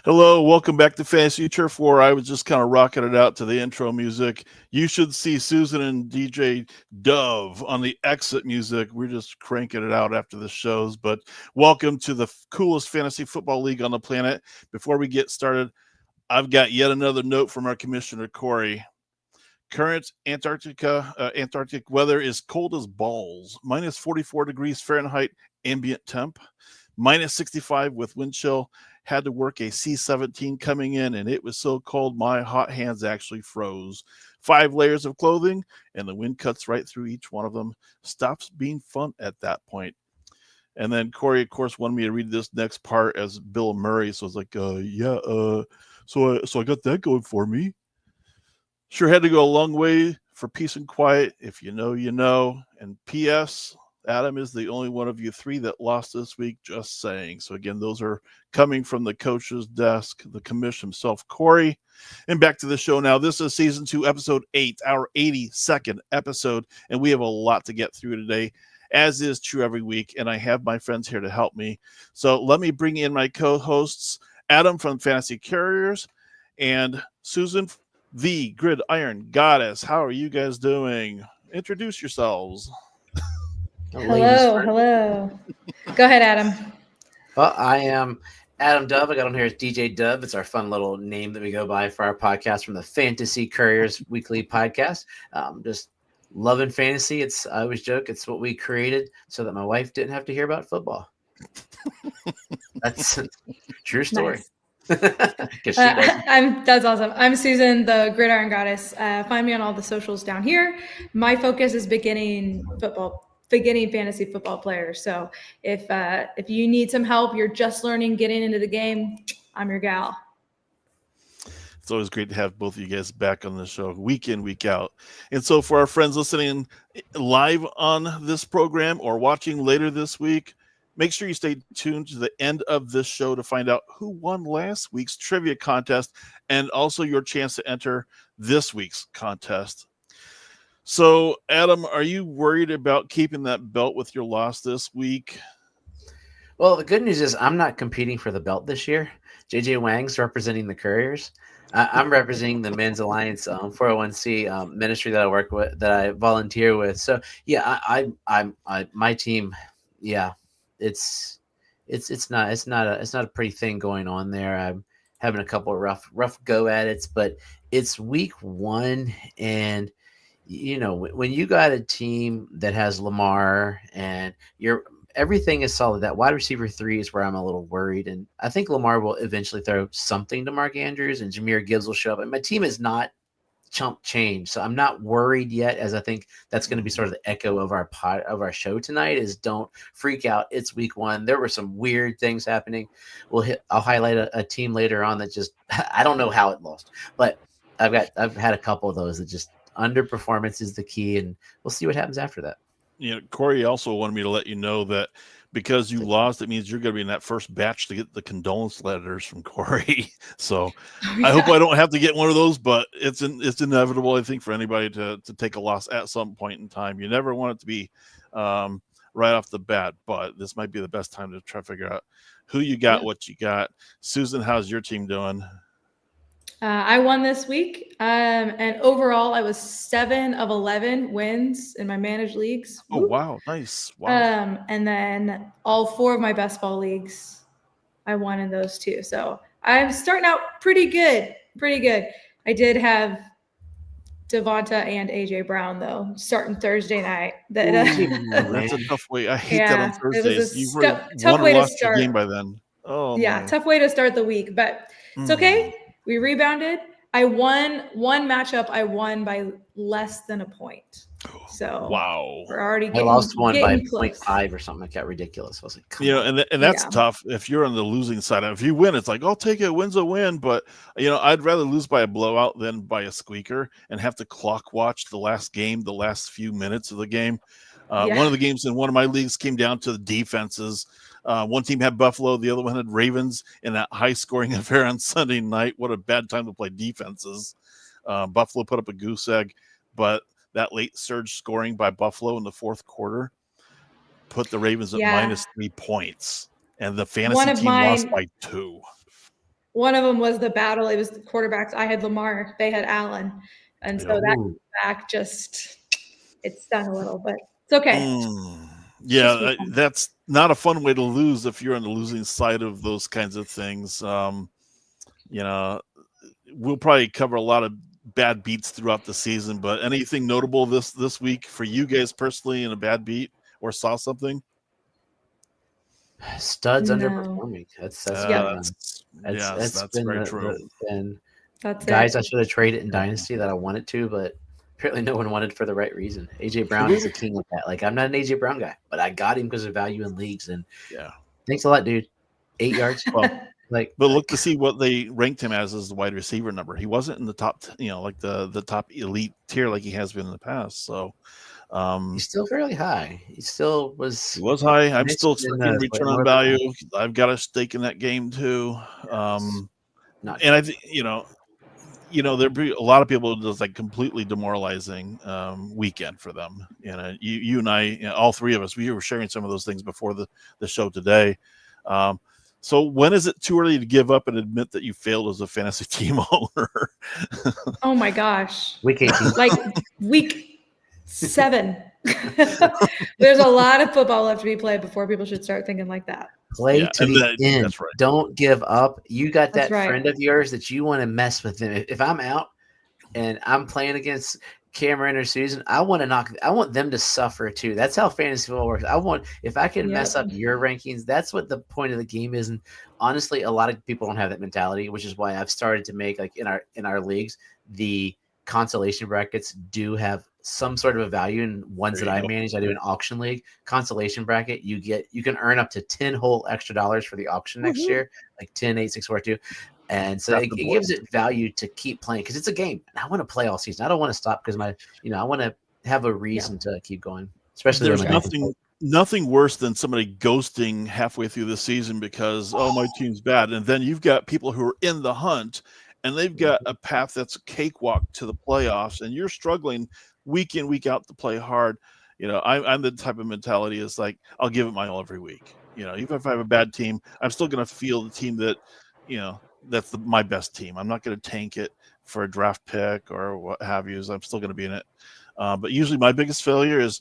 Hello, welcome back to Fantasy Turf War. I was just kind of rocking it out to the intro music. You should see Susan and DJ Dove on the exit music. We're just cranking it out after the shows. But welcome to the coolest fantasy football league on the planet. Before we get started, I've got yet another note from our Commissioner Cory. Current Antarctic weather is cold as balls. Minus 44 degrees Fahrenheit ambient temp. Minus 65 with wind chill. Had to work a C-17 coming in, and it was so cold my hot hands actually froze. 5 layers of clothing, and the wind cuts right through each one of them. Stops being fun at that point. And then Cory, of course, wanted me to read this next part as Bill Murray. So I was like, so I got that going for me. Sure had to go a long way for peace and quiet. If you know, you know. And P.S., Adam is the only one of you three that lost this week, just saying. So again, those are coming from the coach's desk, the commission himself, Cory. And back to the show now. This is season 2, episode 8, our 82nd episode. And we have a lot to get through today, as is true every week. And I have my friends here to help me. So let me bring in my co-hosts, Adam from Fantasy Couriers and Susan, the Gridiron Goddess. How are you guys doing? Introduce yourselves. Hello. Go ahead, Adam. Well, I am Adam Dove. I got on here as DJ Dove. It's our fun little name that we go by for our podcast from the Fantasy Couriers weekly podcast. Just loving fantasy. I always joke it's what we created so that my wife didn't have to hear about football. That's a true story. Nice. That's awesome. I'm Susan, the Gridiron Goddess. Find me on all the socials down here. My focus is beginning fantasy football players. So if you need some help, you're just learning, getting into the game, I'm your gal. It's always great to have both of you guys back on the show week in, week out. And so for our friends listening live on this program or watching later this week, make sure you stay tuned to the end of this show to find out who won last week's trivia contest and also your chance to enter this week's contest. So, Adam, are you worried about keeping that belt with your loss this week? Well, the good news is I'm not competing for the belt this year. JJ Wang's representing the Couriers. I'm representing the Men's Alliance 401c ministry that I work with, that I volunteer with. So, yeah, I my team, yeah, it's not a pretty thing going on there. I'm having a couple of rough go at it, but it's week 1 and you know, when you got a team that has Lamar and everything is solid, that wide receiver 3 is where I'm a little worried. And I think Lamar will eventually throw something to Mark Andrews and Jahmyr Gibbs will show up. And my team is not chump change. So I'm not worried yet, as I think that's going to be sort of the echo of our show tonight is don't freak out. It's week 1. There were some weird things happening. I'll highlight a team later on that just, I don't know how it lost, but I've had a couple of those that just, underperformance is the key, and we'll see what happens after that. You know, Cory also wanted me to let you know that because you lost, it means you're going to be in that first batch to get the condolence letters from Cory. So I hope I don't have to get one of those, but it's inevitable, I think, for anybody to take a loss at some point in time. You never want it to be right off the bat, but this might be the best time to try to figure out who you got, what you got. Susan, how's your team doing? I won this week, and overall I was 7 of 11 wins in my managed leagues. Oh, wow. Nice. Wow. And then all 4 of my best ball leagues, I won in those too. So I'm starting out pretty good. I did have Davante and AJ Brown though, starting Thursday night. That's a tough way. I hate that on Thursdays. You were tough way to start. Your game by then. Oh, yeah, my. Tough way to start the week, but it's okay. We rebounded. I won one matchup. I won by less than a point. So wow, we're already I lost one by 0.5 or something like that. Ridiculous. I was like, and that's tough if you're on the losing side. If you win, it's like, I'll take it. Win's a win. But I'd rather lose by a blowout than by a squeaker and have to clock watch the last few minutes of the game. One of the games in one of my leagues came down to the defenses. One team had Buffalo, the other one had Ravens in that high-scoring affair on Sunday night. What a bad time to play defenses. Buffalo put up a goose egg, but that late surge scoring by Buffalo in the fourth quarter put the Ravens at -3 points, and the fantasy team lost by 2. one of them was the battle. It was the quarterbacks. I had Lamar, they had Allen. And so that back just, it stung a little, but it's okay. Yeah, that's not a fun way to lose if you're on the losing side of those kinds of things. We'll probably cover a lot of bad beats throughout the season, but anything notable this week for you guys personally in a bad beat or saw something? Studs underperforming. That's been very true. That's guys I should have traded in Dynasty that I wanted to, but apparently no one wanted for the right reason. AJ Brown is a king of that. Like, I'm not an AJ Brown guy, but I got him because of value in leagues. And thanks a lot, dude. 8 yards. But look to see what they ranked him as the wide receiver number. He wasn't in the top, like the top elite tier like he has been in the past. So he's still fairly high. He still was. He was high. I'm still expecting return on value. I've got a stake in that game too. And I think there'd be a lot of people just like completely demoralizing weekend for them. You and I, all three of us, we were sharing some of those things before the show today. So when is it too early to give up and admit that you failed as a fantasy team owner? Oh my gosh. Week 18. Like week 7. There's a lot of football left to be played before people should start thinking like that. Play to the end. That's right. Don't give up. You got that friend of yours that you want to mess with them. If I'm out and I'm playing against Cameron or Susan, I want them to suffer too. That's how fantasy football works. If I can mess up your rankings, that's what the point of the game is. And honestly, a lot of people don't have that mentality, which is why I've started to make, like, in our leagues, the consolation brackets do have some sort of a value. In ones that I manage, I do an auction league consolation bracket. You can earn up to 10 whole extra dollars for the auction next year, like 10, 8, 6, 4, 2. And so it gives it value to keep playing because it's a game. And I want to play all season. I don't want to stop because I want to have a reason to keep going. Especially there's nothing worse than somebody ghosting halfway through the season because my team's bad, and then you've got people who are in the hunt and they've got a path that's a cakewalk to the playoffs, and you're struggling week in, week out to play hard. I'm the type of mentality is like I'll give it my all every week. Even if I have a bad team, I'm still going to feel the team that that's my best team. I'm not going to tank it for a draft pick or what have you. I'm still going to be in it. But usually my biggest failure is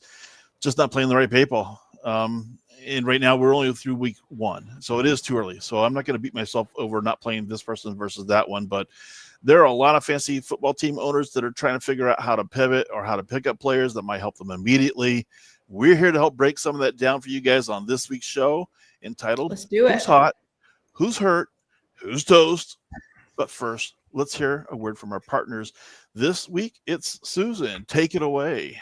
just not playing the right people. And right now we're only through week 1. So it is too early. So I'm not going to beat myself over not playing this person versus that one. But there are a lot of fantasy football team owners that are trying to figure out how to pivot or how to pick up players that might help them immediately. We're here to help break some of that down for you guys on this week's show entitled Let's Do It. Who's Hot? Who's Hurt? Who's Toast? But first, let's hear a word from our partners. This week, it's Susan. Take it away.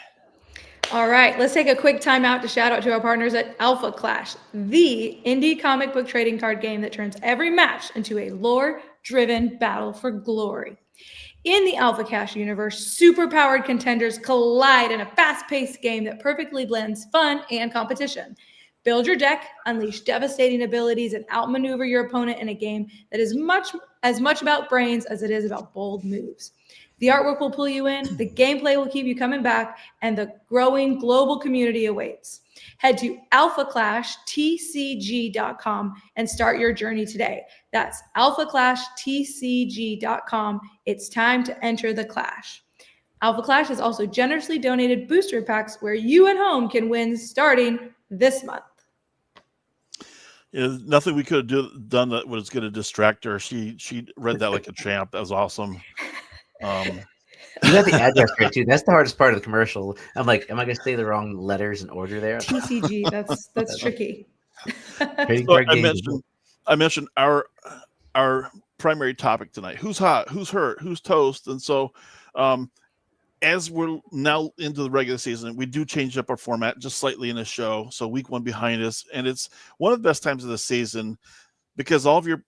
All right, let's take a quick time out to shout out to our partners at Alpha Clash, the indie comic book trading card game that turns every match into a lore-driven battle for glory. In the Alpha Clash universe, superpowered contenders collide in a fast-paced game that perfectly blends fun and competition. Build your deck, unleash devastating abilities, and outmaneuver your opponent in a game that is as much about brains as it is about bold moves. The artwork will pull you in, the gameplay will keep you coming back, and the growing global community awaits. Head to alphaclashtcg.com and start your journey today. That's alphaclashtcg.com. It's time to enter the clash. Alpha Clash has also generously donated booster packs where you at home can win starting this month. Nothing we could have done that was going to distract her. She read that like a champ. That was awesome. You got the address right too. That's the hardest part of the commercial. I'm like, am I going to say the wrong letters in order there? TCG. That's tricky. So I mentioned our primary topic tonight. Who's hot? Who's hurt? Who's toast? And so, as we're now into the regular season, we do change up our format just slightly in the show. So week 1 behind us, and it's one of the best times of the season because all of your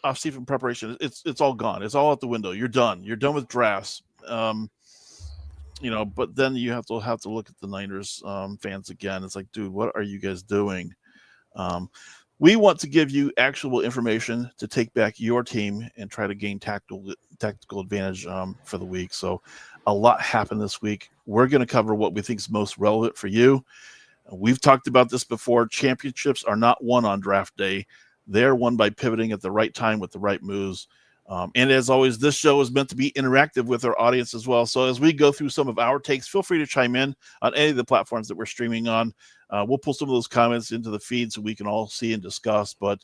off-season preparation, it's all gone. It's all out the window. You're done. You're done with drafts. But then you have to look at the Niners fans again. It's like, dude, what are you guys doing? We want to give you actual information to take back your team and try to gain tactical advantage for the week. So a lot happened this week. We're going to cover what we think is most relevant for you. We've talked about this before. Championships are not won on draft day. They're won by pivoting at the right time with the right moves. And as always, this show is meant to be interactive with our audience as well. So as we go through some of our takes, feel free to chime in on any of the platforms that we're streaming on. We'll pull some of those comments into the feed so we can all see and discuss. But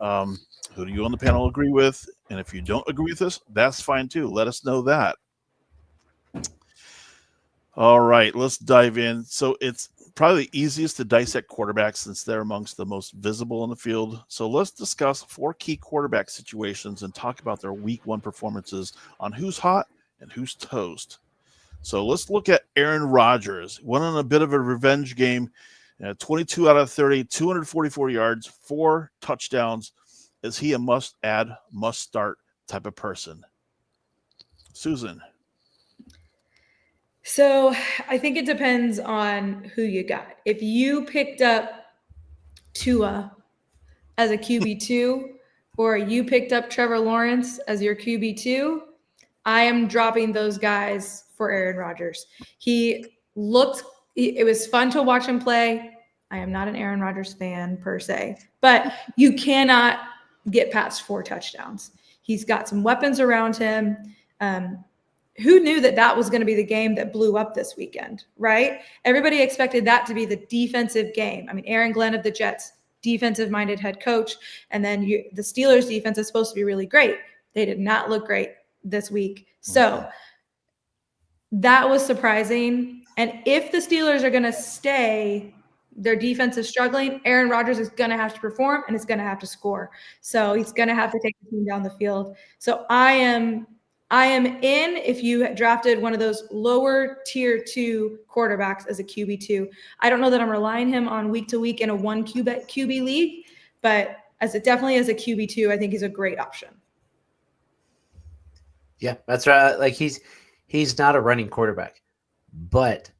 who do you on the panel agree with? And if you don't agree with us, that's fine too. Let us know that. All right, let's dive in. So it's probably the easiest to dissect quarterbacks since they're amongst the most visible in the field. So let's discuss 4 key quarterback situations and talk about their week 1 performances on who's hot and who's toast. So let's look at Aaron Rodgers. Went on a bit of a revenge game. 22 out of 30, 244 yards, 4 touchdowns. Is he a must-add, must-start type of person? Susan. So I think it depends on who you got. If you picked up Tua as a QB2 or you picked up Trevor Lawrence as your QB2, I am dropping those guys for Aaron Rodgers. It was fun to watch him play. I am not an Aaron Rodgers fan per se, but you cannot get past 4 touchdowns. He's got some weapons around him. Who knew that was going to be the game that blew up this weekend, right? Everybody expected that to be the defensive game. I mean, Aaron Glenn of the Jets, defensive-minded head coach, and then the Steelers' defense is supposed to be really great. They did not look great this week. So that was surprising. And if the Steelers are going to stay, their defense is struggling, Aaron Rodgers is going to have to perform and is going to have to score. So he's going to have to take the team down the field. So I am in if you drafted one of those lower tier 2 quarterbacks as a QB2. I don't know that I'm relying him on week to week in a 1 QB league, but definitely as a QB2, I think he's a great option. Yeah, that's right. Like he's not a running quarterback, but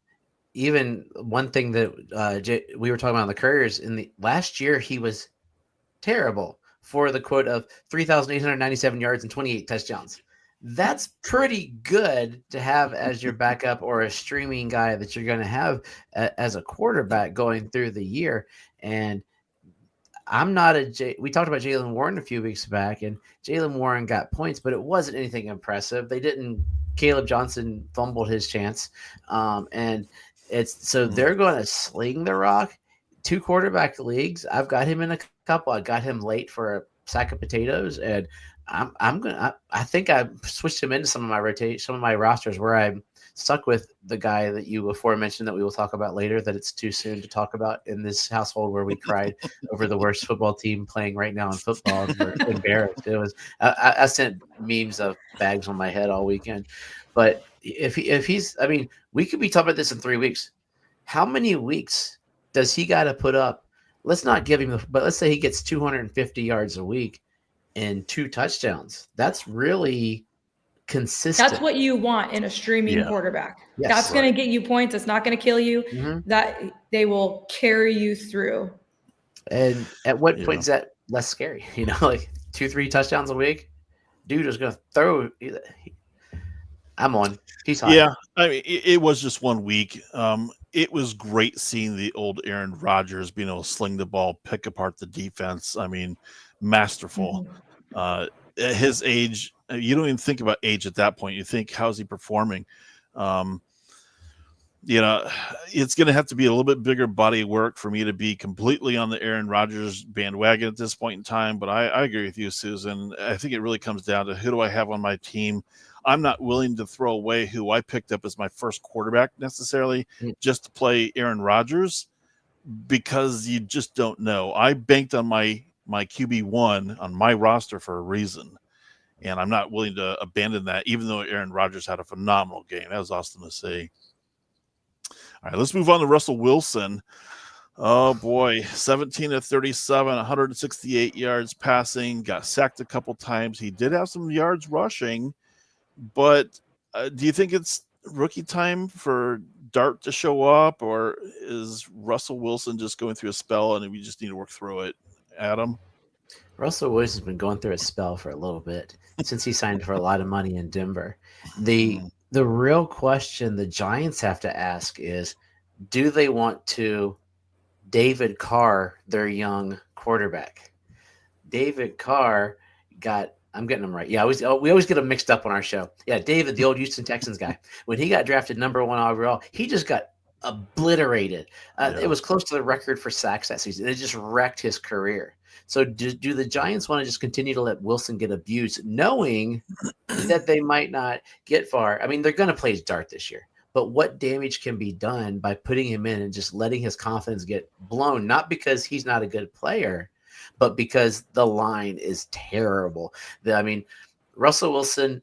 even one thing that we were talking about on the Couriers in the last year, he was terrible for the quote of 3,897 yards and 28 touchdowns. That's pretty good to have as your backup or a streaming guy that you're going to have as a quarterback going through the year. And we talked about Jaylen Warren a few weeks back, and Jaylen Warren got points, but it wasn't anything impressive. Caleb Johnson fumbled his chance. And they're going to sling the rock. 2 quarterback leagues. I've got him in a couple. I got him late for a sack of potatoes, and I think I switched him into some of my rosters where I'm stuck with the guy that you before mentioned that we will talk about later, that it's too soon to talk about in this household where we cried over the worst football team playing right now in football. And we're embarrassed. I sent memes of bags on my head all weekend. But if he's, I mean, we could be talking about this in 3 weeks. How many weeks does he got to put up? Let's not give him, but let's say he gets 250 yards a week and 2 touchdowns. That's really consistent. That's what you want in a streaming quarterback. Yes, that's going to get you points. It's not going to kill you. Mm-hmm. That they will carry you through. And at what point is that less scary? Like 2-3 touchdowns a week, dude is going to throw. I'm on. He's hot. Yeah, I mean, it was just 1 week. It was great seeing the old Aaron Rodgers being able to sling the ball, pick apart the defense. I mean, masterful. At his age, you don't even think about age at that point. You think, how's he performing? It's going to have to be a little bit bigger body of work for me to be completely on the Aaron Rodgers bandwagon at this point in time. But I agree with you, Susan. I think it really comes down to who do I have on my team. I'm not willing to throw away who I picked up as my first quarterback necessarily just to play Aaron Rodgers, because you just don't know. I banked on my QB1 on my roster for a reason, and I'm not willing to abandon that, even though Aaron Rodgers had a phenomenal game. That was awesome to see. All right, let's move on to Russell Wilson. Oh, boy, 17 of 37, 168 yards passing, got sacked a couple times. He did have some yards rushing, but do you think it's rookie time for Dart to show up, or is Russell Wilson just going through a spell and we just need to work through it? Adam? Russell Wilson's been going through a spell for a little bit since he signed for a lot of money in Denver. The real question the Giants have to ask is, do they want to David Carr their young quarterback? David Carr got. I'm getting them right. Yeah, we always get them mixed up on our show. Yeah, David, the old Houston Texans guy. When he got drafted number 1 overall, he just got obliterated. It was close to the record for sacks that season. It just wrecked his career. So do the Giants want to just continue to let Wilson get abused, knowing that they might not get far? I mean, they're going to play his dart this year. But what damage can be done by putting him in and just letting his confidence get blown? Not because he's not a good player, but because the line is terrible. I mean, Russell Wilson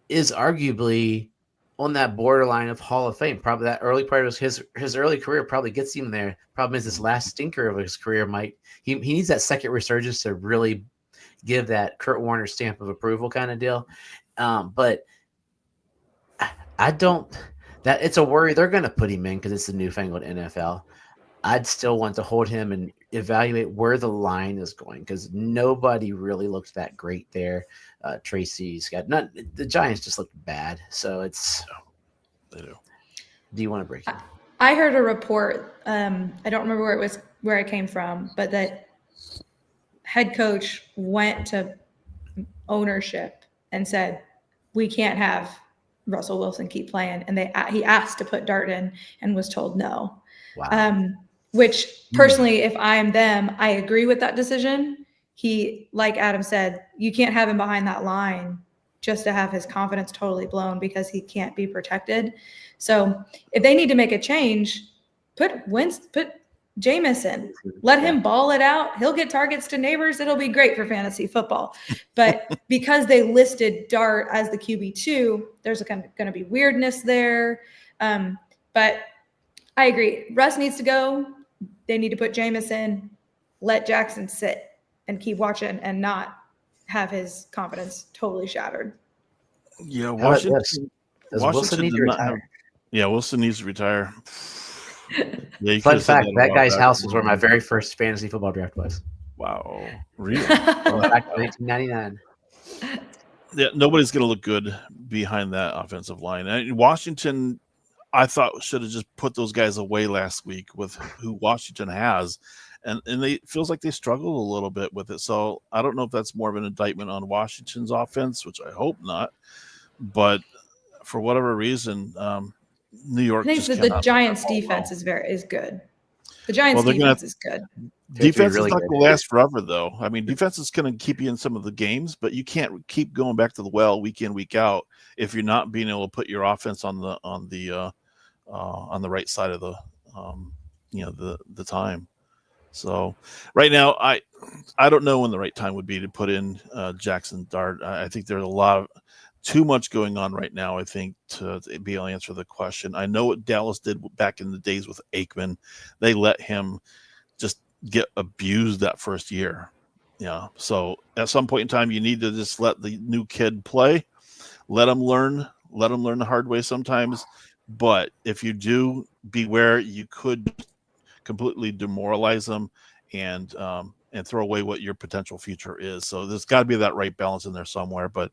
is arguably on that borderline of Hall of Fame. Probably that early part of his early career probably gets him there. Problem is, this last stinker of his career he needs that second resurgence to really give that Kurt Warner stamp of approval kind of deal. But I don't. That it's a worry they're going to put him in because it's the newfangled NFL. I'd still want to hold him and evaluate where the line is going because nobody really looks that great there. Tracy's got the Giants just look bad, so they do. Do you want to break it? I heard a report. I don't remember where it came from, but that head coach went to ownership and said, "We can't have Russell Wilson keep playing," and he asked to put Dart in and was told no. Wow. Which personally, if I am them, I agree with that decision. He, like Adam said, you can't have him behind that line just to have his confidence totally blown because he can't be protected. So if they need to make a change, put Jameis in. Let him ball it out. He'll get targets to neighbors. It'll be great for fantasy football. But because they listed Dart as the QB2, there's going to be weirdness there. But I agree. Russ needs to go. They need to put Jameis in, let Jackson sit and keep watching and not have his confidence totally shattered. Yeah, Washington Wilson need to retire? Wilson needs to retire. Yeah, Fun fact, that guy's house was where my very first fantasy football draft was. Wow. Really? Back in 1999. Yeah, nobody's going to look good behind that offensive line. And Washington, I thought, should have just put those guys away last week with who Washington has. And it feels like they struggled a little bit with it. So I don't know if that's more of an indictment on Washington's offense, which I hope not. But for whatever reason, New York. I think the Giants' defense is good. The Giants' defense is good. Defense is not going to last forever, though. I mean, defense is going to keep you in some of the games, but you can't keep going back to the well week in, week out if you're not being able to put your offense on the right side of the time. So right now, I don't know when the right time would be to put in Jackson Dart. I think there's too much going on right now, I think, to be able to answer the question. I know what Dallas did back in the days with Aikman. They let him just get abused that first year. Yeah. So at some point in time, you need to just let the new kid play, let him learn the hard way sometimes. But if you do, beware, you could completely demoralize them and throw away what your potential future is. So there's got to be that right balance in there somewhere, but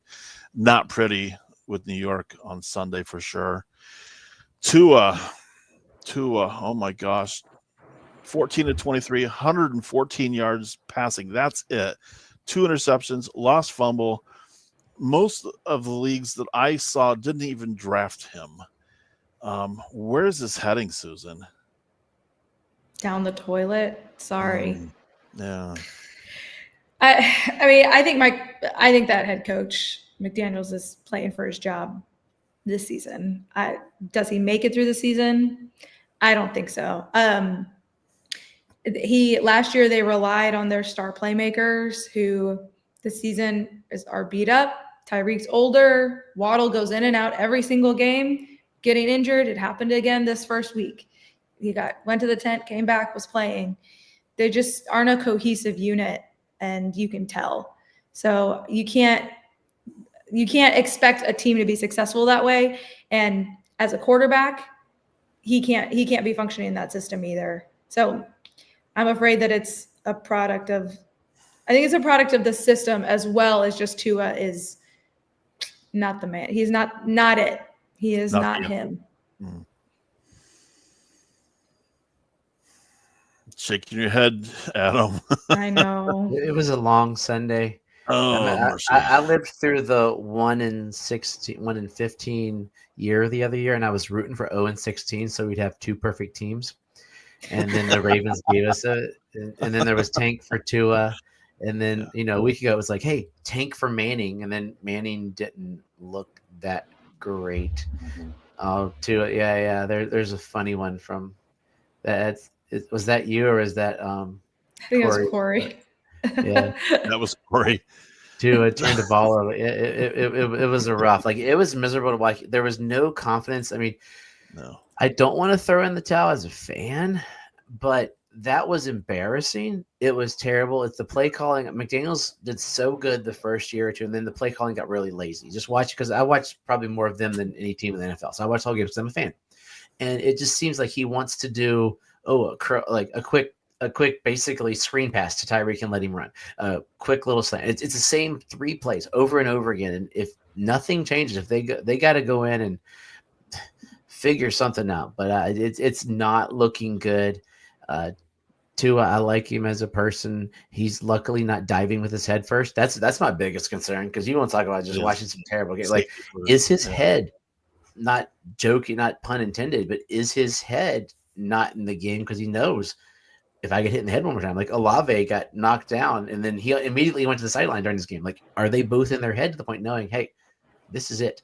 not pretty with New York on Sunday for sure. Tua, oh my gosh, 14 to 23, 114 yards passing. That's it. 2 interceptions, lost fumble. Most of the leagues that I saw didn't even draft him. Where is this heading, Susan? Down the toilet. Sorry. Yeah. I mean, I think that head coach McDaniels is playing for his job this season. Does he make it through the season? I don't think so. Last year they relied on their star playmakers who this season are beat up. Tyreek's older. Waddle goes in and out every single game, getting injured. It happened again this first week. He went to the tent, came back, was playing. They just aren't a cohesive unit, and you can tell. So you can't expect a team to be successful that way. And as a quarterback, he can't be functioning in that system either. So I'm afraid that it's a product of the system as well as just Tua is not the man. He's not it. He is not him. Shaking your head, Adam. I know. It was a long Sunday. Oh, mercy. I lived through the 1-15 year the other year, and I was rooting for 0-16, so we'd have 2 perfect teams. And then the Ravens gave us and then there was tank for Tua. And then, a week ago, it was like, hey, tank for Manning. And then Manning didn't look that great. Tua, yeah. There's a funny one from that. Was that you or is that I think Cory? It was Cory. Yeah. That was Cory. Tua turned the ball over. It was a rough. Like, it was miserable to watch. There was no confidence. I mean, no. I don't want to throw in the towel as a fan, but that was embarrassing. It was terrible. It's the play calling. McDaniels did so good the first year or two, and then the play calling got really lazy. Just watch, because I watched probably more of them than any team in the NFL. So I watched all games because I'm a fan. And it just seems like he wants to do a quick basically screen pass to Tyreek and let him run. A quick little slant. It's the same 3 plays over and over again. And if nothing changes, if they got to go in and figure something out. But it's not looking good. Tua, I like him as a person. He's luckily not diving with his head first. That's my biggest concern, because you want to talk about just watching some terrible games. Like, is his head, not joking, not pun intended, but is his head not in the game because he knows if I get hit in the head one more time? Like, Olave got knocked down, and then he immediately went to the sideline during this game. Like, are they both in their head to the point knowing, hey, this is it.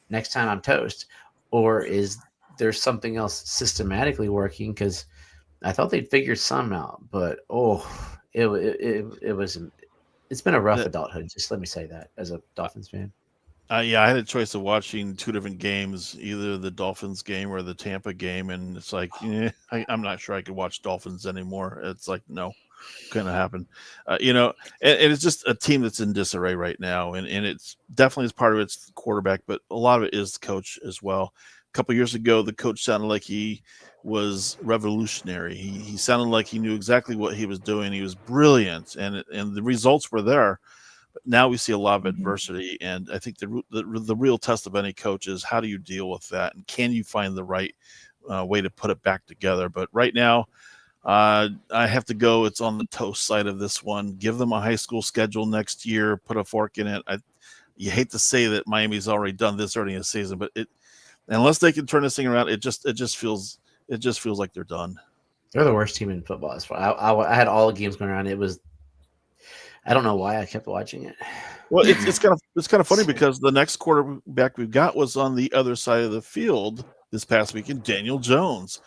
Next time I'm toast. Or is there something else systematically working? Because I thought they'd figure some out, but it's been a rough adulthood. Just let me say that as a Dolphins fan. I had a choice of watching 2 different games, either the Dolphins game or the Tampa game, and it's like, I'm not sure I could watch Dolphins anymore. It's like, no, couldn't happen. And it's just a team that's in disarray right now, and it's definitely as part of it's quarterback, but a lot of it is the coach as well. A couple of years ago, the coach sounded like he was revolutionary. He sounded like he knew exactly what he was doing. He was brilliant, and the results were there. But now we see a lot of adversity, and I think the real test of any coach is how do you deal with that, and can you find the right way to put it back together? But right now, I have to go. It's on the toast side of this one. Give them a high school schedule next year. Put a fork in it. You hate to say that Miami's already done this early in the season, but unless they can turn this thing around, it just feels like they're done. They're the worst team in football. As far I had all the games going around. It was, I don't know why I kept watching it. Well, it's kind of funny because the next quarterback we've got was on the other side of the field this past weekend, Daniel Jones.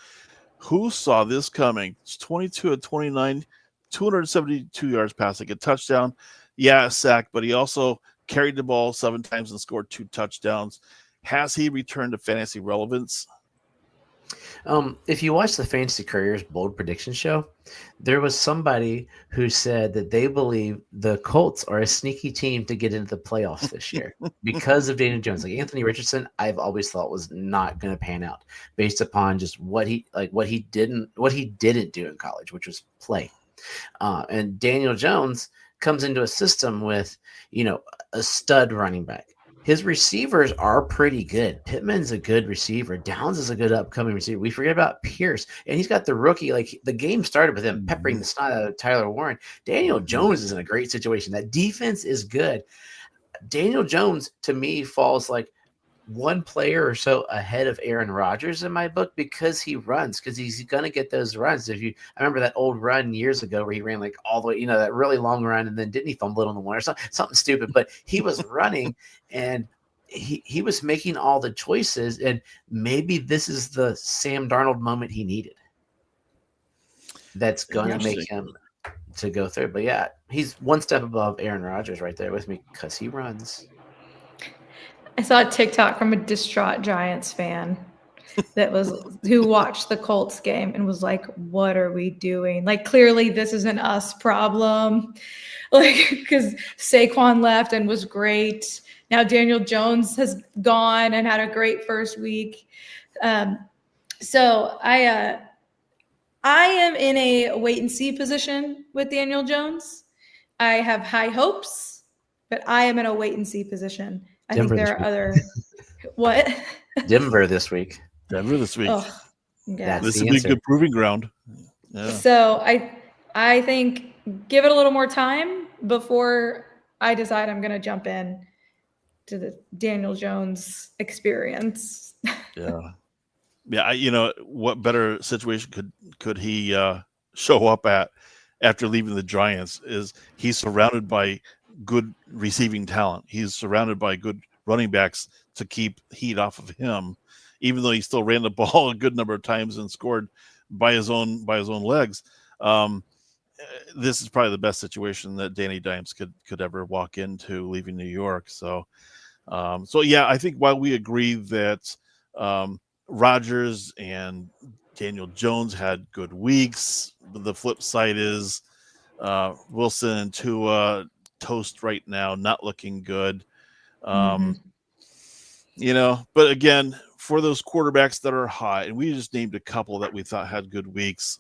Who saw this coming? It's 22 of 29, 272 yards passing, a touchdown. Yeah, a sack, but he also carried the ball 7 times and scored 2 touchdowns. Has he returned to fantasy relevance? If you watch the Fantasy Couriers bold prediction show, there was somebody who said that they believe the Colts are a sneaky team to get into the playoffs this year because of Daniel Jones. Like, Anthony Richardson, I've always thought was not going to pan out based upon just what he didn't do in college, which was play. And Daniel Jones comes into a system with, a stud running back. His receivers are pretty good. Pittman's a good receiver. Downs is a good upcoming receiver. We forget about Pierce. And he's got the rookie. Like, the game started with him peppering the snot out of Tyler Warren. Daniel Jones is in a great situation. That defense is good. Daniel Jones, to me, falls like one player or so ahead of Aaron Rodgers in my book because he runs, because he's going to get those runs. I remember that old run years ago where he ran like all the way, that really long run, and then didn't he fumble it on the one or something stupid, but he was running and he was making all the choices, and maybe this is the Sam Darnold moment he needed. That's going to make him to go through. But yeah, he's one step above Aaron Rodgers right there with me because he runs. I saw a TikTok from a distraught Giants fan who watched the Colts game and was like, what are we doing? Like, clearly this is an us problem. Like, because Saquon left and was great. Now Daniel Jones has gone and had a great first week. So I am in a wait and see position with Daniel Jones. I have high hopes, but I am in a wait and see position. I think there are other what? Denver this week. Oh, yeah. This would be a good proving ground. Yeah. So I think give it a little more time before I decide I'm going to jump in to the Daniel Jones experience. Yeah. What better situation could he show up at after leaving the Giants? Is he's surrounded by good receiving talent. He's surrounded by good running backs to keep heat off of him, even though he still ran the ball a good number of times and scored by his own legs. This is probably the best situation that Danny Dimes could ever walk into leaving New York. So yeah, I think while we agree that Rodgers and Daniel Jones had good weeks, the flip side is Wilson and Tua toast right now, not looking good. But again, for those quarterbacks that are hot, and we just named a couple that we thought had good weeks,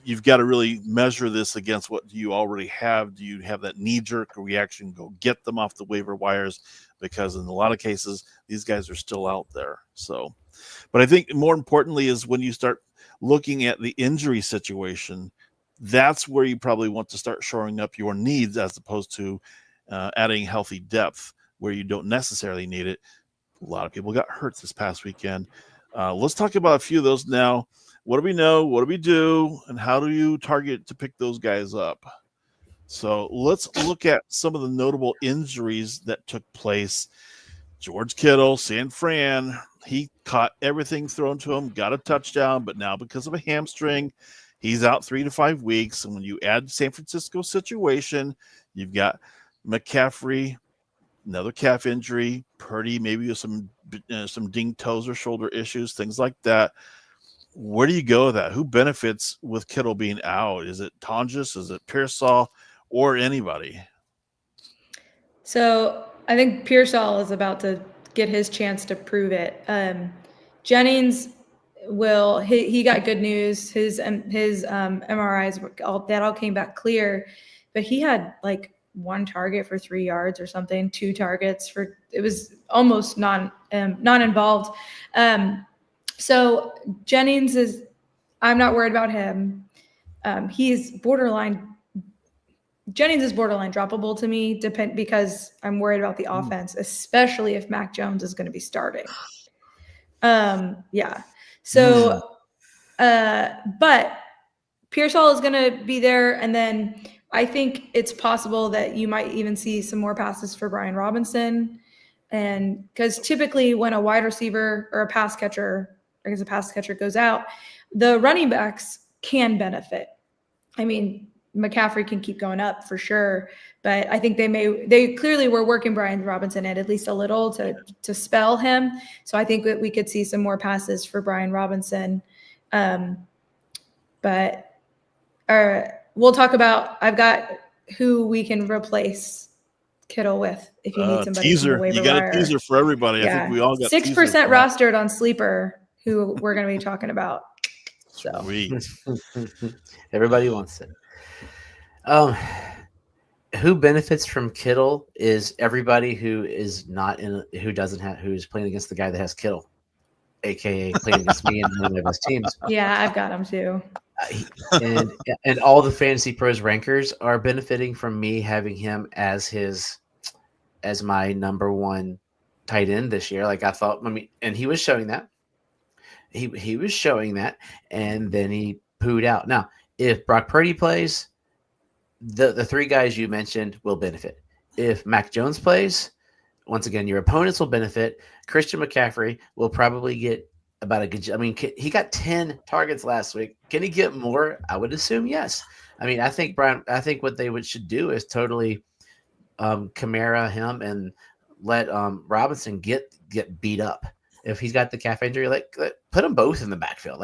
you've got to really measure this against what you already have. Do you have that knee-jerk reaction? Go get them off the waiver wires, because in a lot of cases, these guys are still out there. So, but I think more importantly is when you start looking at the injury situation, that's where you probably want to start shoring up your needs as opposed to adding healthy depth where you don't necessarily need it. A lot of people got hurt this past weekend. Let's talk about a few of those now. What do we know? What do we do? And how do you target to pick those guys up? So let's look at some of the notable injuries that took place. George Kittle, San Fran, he caught everything thrown to him, got a touchdown, but now because of a hamstring, he's out 3 to 5 weeks. And when you add San Francisco situation, you've got McCaffrey, another calf injury, Purdy, maybe with some dinged toes or shoulder issues, things like that. Where do you go with that? Who benefits with Kittle being out? Is it Tonjes? Is it Pearsall, or anybody? So I think Pearsall is about to get his chance to prove it. Jennings he got good news. His MRIs that all came back clear, but he had like 1 target for 3 yards or something, 2 targets it was almost non-involved. So Jennings I'm not worried about him. Jennings is borderline droppable to me, because I'm worried about the offense, especially if Mac Jones is going to be starting. Yeah. So, but Pearsall is going to be there. And then I think it's possible that you might even see some more passes for Brian Robinson. And because typically when a wide receiver or a pass catcher goes out, the running backs can benefit. I mean, McCaffrey can keep going up for sure, but I think they clearly were working Brian Robinson at least a little to spell him. So I think that we could see some more passes for Brian Robinson. But we'll talk about, I've got who we can replace Kittle with if you need somebody. Teaser. You got a teaser for everybody. Yeah. I think we all got 6% rostered on Sleeper, who we're going to be talking about. So everybody wants it. Who benefits from Kittle is everybody who is who's playing against the guy that has Kittle, aka playing against me and one of his teams. Yeah, I've got him too. And all the Fantasy Pros rankers are benefiting from me having him as my number 1 tight end this year. Like I thought, and he was showing that. He was showing that, and then he pooed out. Now, if Brock Purdy plays, the 3 guys you mentioned will benefit. If Mac Jones plays, once again, your opponents will benefit. Christian McCaffrey will probably get about a good. He got 10 targets last week. Can he get more? I would assume yes. I think what they should do is totally Kamara him and let Robinson get beat up. If he's got the calf injury, put them both in the backfield.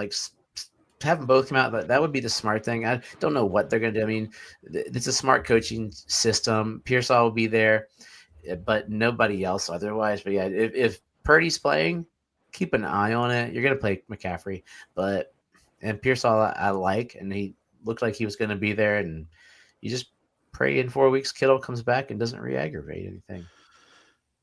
Have them both come out. That would be the smart thing. I don't know what they're going to do. It's a smart coaching system. Pearsall will be there, but nobody else otherwise. But yeah, if Purdy's playing, keep an eye on it. You're going to play McCaffrey, and Pearsall I like, and he looked like he was going to be there. And you just pray in 4 weeks Kittle comes back and doesn't re-aggravate anything.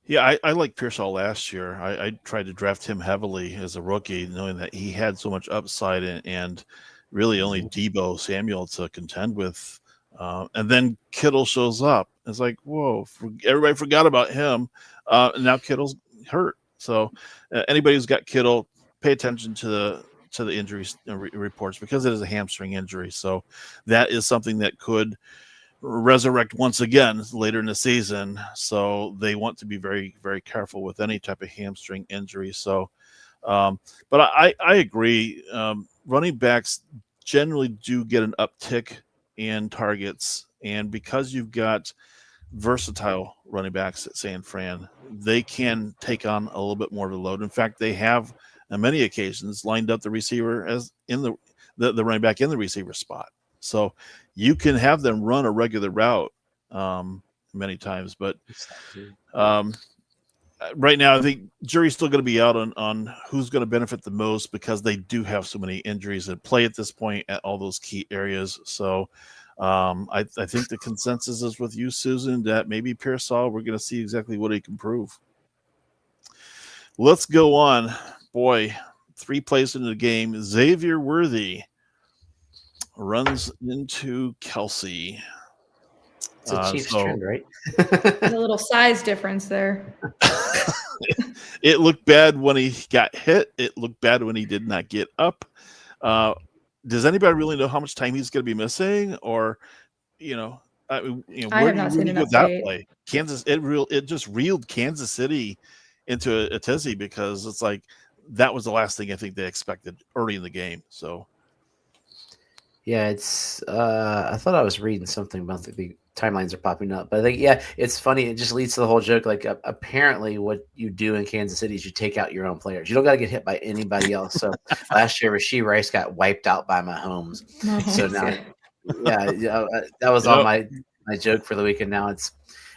Yeah, I liked Pearsall last year. I tried to draft him heavily as a rookie, knowing that he had so much upside, and really only Debo Samuel to contend with. And then Kittle shows up. It's like, whoa, everybody forgot about him. And now Kittle's hurt. So anybody who's got Kittle, pay attention to the injury reports, because it is a hamstring injury. So that is something that could resurrect once again later in the season. So they want to be very, very careful with any type of hamstring injury. So, but I agree. Running backs generally do get an uptick in targets, and because you've got versatile running backs at San Fran, they can take on a little bit more of the load. In fact, they have on many occasions lined up the receiver as in the running back in the receiver spot. So you can have them run a regular route many times, but right now I think jury's still going to be out on who's going to benefit the most, because they do have so many injuries at play at this point at all those key areas. So I think the consensus is with you, Susan, that maybe Pearsall, we're going to see exactly what he can prove. Let's go on. Boy, 3 plays into the game. Xavier Worthy runs into Kelsey. It's a Chiefs trend, right? There's a little size difference there. It looked bad when he got hit. It looked bad when he did not get up. Does anybody really know how much time he's going to be missing, or I where have not seen do you go that play? It just reeled Kansas City into a tizzy, because it's like that was the last thing I think they expected early in the game. So yeah, it's I thought I was reading something about the timelines are popping up, but I think it's funny. It just leads to the whole joke. Like apparently, what you do in Kansas City is you take out your own players. You don't got to get hit by anybody else. So last year, Rashee Rice got wiped out by Mahomes. So now, that was all my joke for the weekend. Now it's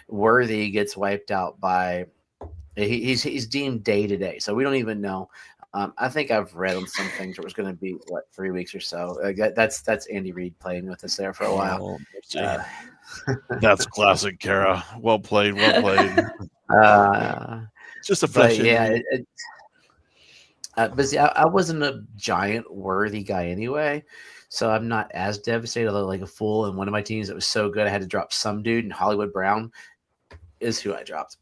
Worthy gets wiped out by. He's deemed day to day, so we don't even know. I think I've read on some things where it was going to be 3 weeks or so. That's Andy Reid playing with us there for a while. That's classic, Kara. Well played. Just a fresh. But see, I wasn't a giant Worthy guy anyway, so I'm not as devastated. Although, like a fool in one of my teams that was so good, I had to drop some dude, and Hollywood Brown is who I dropped.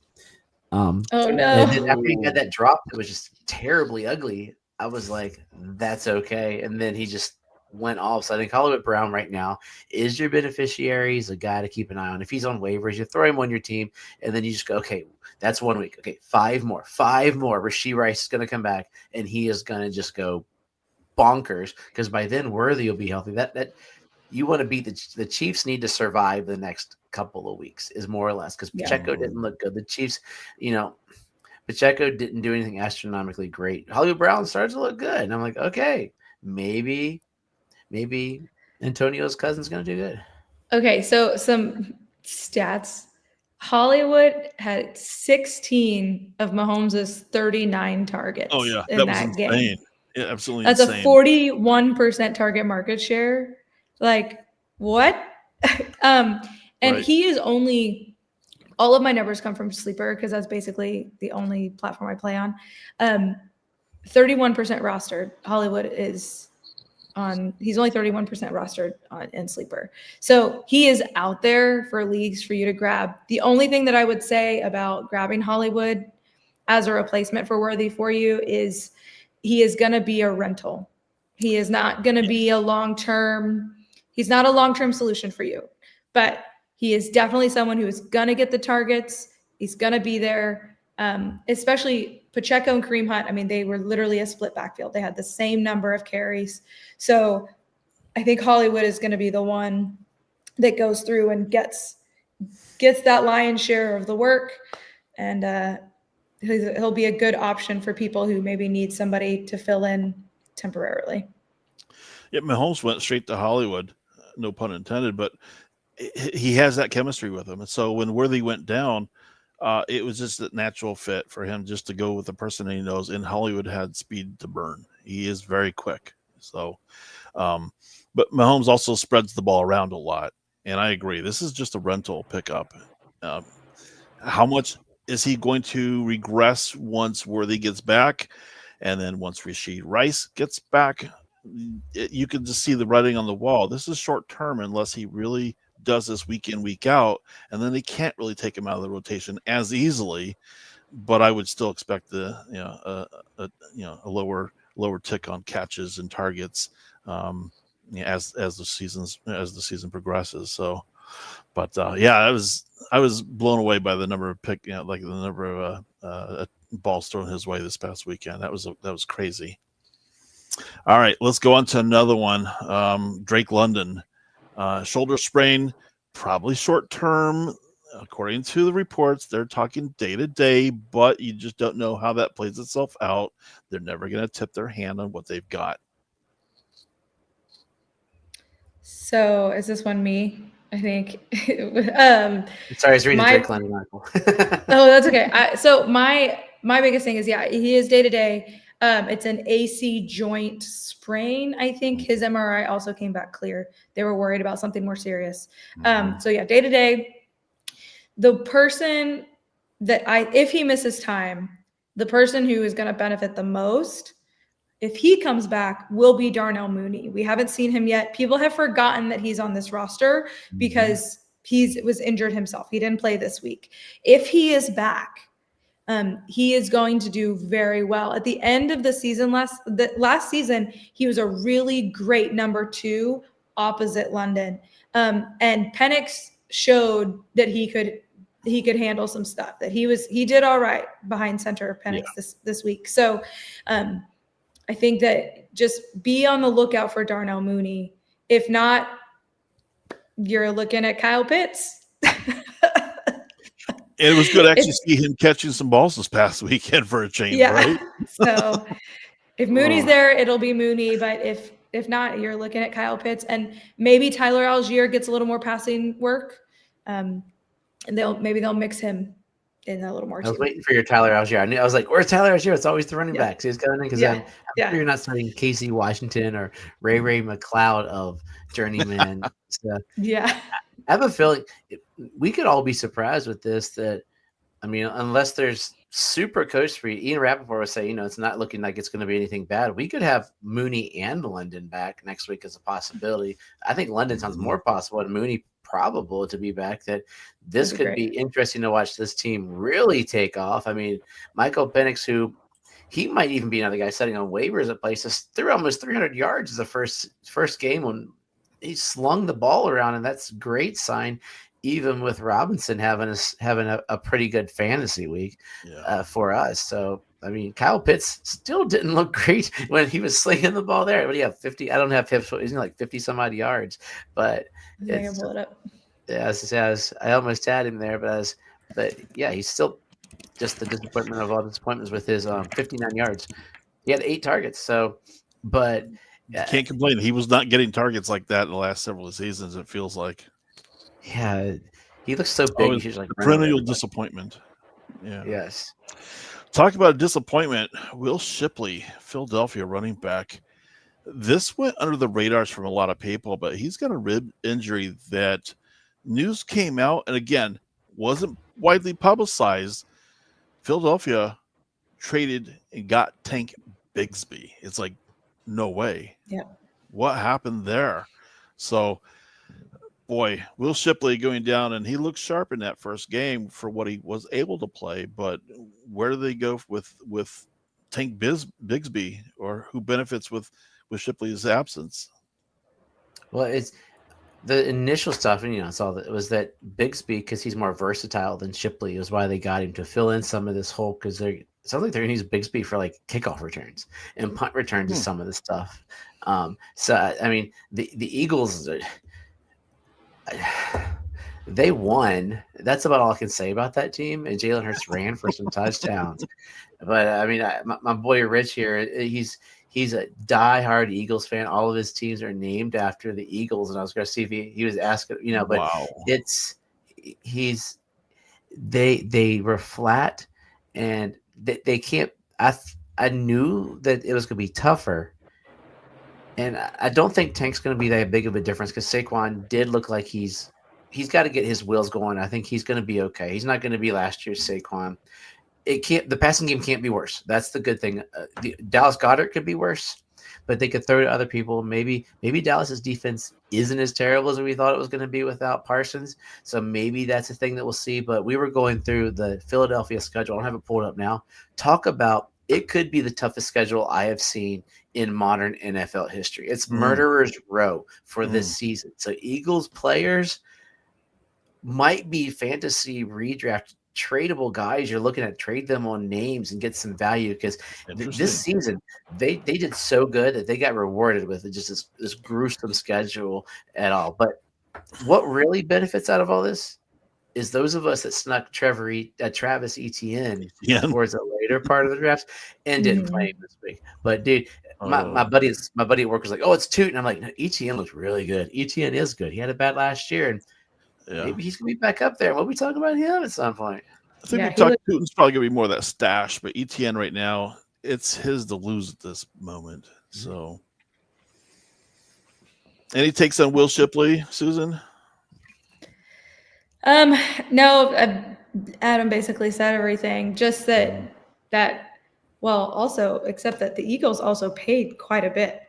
Oh no! And then after he got that drop, it was just terribly ugly. I was like, "That's okay," and then he just went off. So I think Hollywood Brown right now is your beneficiary. He's a guy to keep an eye on. If he's on waivers, you throw him on your team, and then you just go, "Okay, that's 1 week. Okay, 5 more. Rashee Rice is going to come back, and he is going to just go bonkers, because by then Worthy will be healthy." That you want to beat the Chiefs need to survive the next couple of weeks is more or less, because Pacheco didn't look good. The Chiefs, Pacheco didn't do anything astronomically great. Hollywood Brown starts to look good, and I'm like, okay, maybe Antonio's cousin's going to do good. Okay, so some stats. Hollywood had 16 of Mahomes' 39 targets in that game. Yeah, absolutely. That's insane. A 41% target market share. Like, what? He is only, all of my numbers come from Sleeper, because that's basically the only platform I play on. 31% rostered. Hollywood is he's only 31% rostered in Sleeper. So he is out there for leagues for you to grab. The only thing that I would say about grabbing Hollywood as a replacement for Worthy for you is he is going to be a rental. He is not going to be he's not a long-term solution for you, but he is definitely someone who is going to get the targets. He's going to be there, especially Pacheco and Kareem Hunt. I mean, they were literally a split backfield. They had the same number of carries. So I think Hollywood is going to be the one that goes through and gets that lion's share of the work. And he'll be a good option for people who maybe need somebody to fill in temporarily. Yeah, Mahomes went straight to Hollywood, no pun intended, but he has that chemistry with him. And so when Worthy went down, it was just a natural fit for him just to go with the person that he knows. And Hollywood had speed to burn. He is very quick. So, but Mahomes also spreads the ball around a lot. And I agree. This is just a rental pickup. How much is he going to regress once Worthy gets back? And then once Rashee Rice gets back, you can just see the writing on the wall. This is short term unless he really does this week in, week out, and then they can't really take him out of the rotation as easily. But I would still expect a lower tick on catches and targets as the season progresses. So, but I was blown away by the number of the number of balls thrown his way this past weekend. That was crazy. All right, let's go on to another one. Drake London, shoulder sprain, probably short term. According to the reports, they're talking day to day, but you just don't know how that plays itself out. They're never going to tip their hand on what they've got. So is this one me? I think. Sorry, I was reading Drake London article. Oh, that's okay. So my biggest thing is, he is day to day. It's an AC joint sprain. I think his MRI also came back clear. They were worried about something more serious. Day to day. The person if he misses time, the person who is going to benefit the most, if he comes back, will be Darnell Mooney. We haven't seen him yet. People have forgotten that he's on this roster because he was injured himself. He didn't play this week. If he is back, he is going to do very well. At the end of the season, last season, he was a really great number 2 opposite London. And Penix showed that he could handle some stuff, that he did all right behind center Penix this week. So I think that just be on the lookout for Darnell Mooney. If not, you're looking at Kyle Pitts. It was good to see him catching some balls this past weekend for a change, right? So if Mooney's there, it'll be Mooney. But if not, you're looking at Kyle Pitts, and maybe Tyler Algier gets a little more passing work. And they'll mix him in a little more. I was waiting for your Tyler Algier. I was like, where's Tyler Algier? It's always the running back. So he's coming in because I'm sure you're not starting Casey Washington or Ray McLeod of journeyman stuff. Yeah. I have a feeling we could all be surprised with this. Unless there's super coach free, Ian Rappaport would say, it's not looking like it's going to be anything bad. We could have Mooney and London back next week as a possibility. I think London sounds more possible and Mooney probable to be back. That this could be interesting to watch this team really take off. Michael Penix, who he might even be another guy sitting on waivers at places, threw almost 300 yards as the first game when he slung the ball around, and that's a great sign. Even with Robinson having a pretty good fantasy week for us. So, Kyle Pitts still didn't look great when he was slinging the ball there. What do you have, 50? I don't have him. He's like 50 some odd yards. But I can pull it up. I almost had him there, but he's still just the disappointment of all disappointments with his 59 yards. He had 8 targets. So, but you can't complain. He was not getting targets like that in the last several seasons, it feels like. Yeah, he looks so big. He's like perennial disappointment. Yeah. Yes. Talk about a disappointment. Will Shipley, Philadelphia running back. This went under the radars from a lot of people, but he's got a rib injury that news came out, and again, wasn't widely publicized. Philadelphia traded and got Tank Bigsby. It's like, no way. Yeah. What happened there? So, boy, Will Shipley going down, and he looked sharp in that first game for what he was able to play. But where do they go with Tank Bigsby, or who benefits with Shipley's absence? Well, it's the initial stuff, and it was that Bigsby, because he's more versatile than Shipley, is why they got him to fill in some of this hole, because it sounds like they're going to use Bigsby for like kickoff returns and punt returns and some of this stuff. The Eagles, they won. That's about all I can say about that team. And Jalen Hurts ran for some touchdowns. But my boy Rich here, he's a diehard Eagles fan. All of his teams are named after the Eagles, and I was going to see if he was asking, but wow. They were flat, and they can't. I knew that it was going to be tougher. And I don't think Tank's going to be that big of a difference, because Saquon did look like he's got to get his wheels going. I think he's going to be okay. He's not going to be last year's Saquon. The passing game can't be worse. That's the good thing. Dallas Goedert could be worse, but they could throw to other people. Maybe Dallas's defense isn't as terrible as we thought it was going to be without Parsons. So maybe that's a thing that we'll see. But we were going through the Philadelphia schedule. I don't have it pulled up now. Talk about it could be the toughest schedule I have seen in modern NFL history. It's murderer's row for this season. So Eagles players might be fantasy redraft tradable guys. You're looking at trade them on names and get some value because this season they did so good that they got rewarded with just this gruesome schedule at all. But what really benefits out of all this is those of us that snuck Travis Etienne towards the later part of the draft and didn't play him this week. But dude, my buddy at work was like, "Oh, it's Toot," and I'm like, no, "Etienne looks really good. Etienne is good. He had a bad last year, and maybe he's gonna be back up there. We'll be talking about him at some point." I think Tootin's probably gonna be more of that stash, but Etienne right now, it's his to lose at this moment. So, any takes on Will Shipley, Susan? No, Adam basically said everything. Just that also, except that the Eagles also paid quite a bit.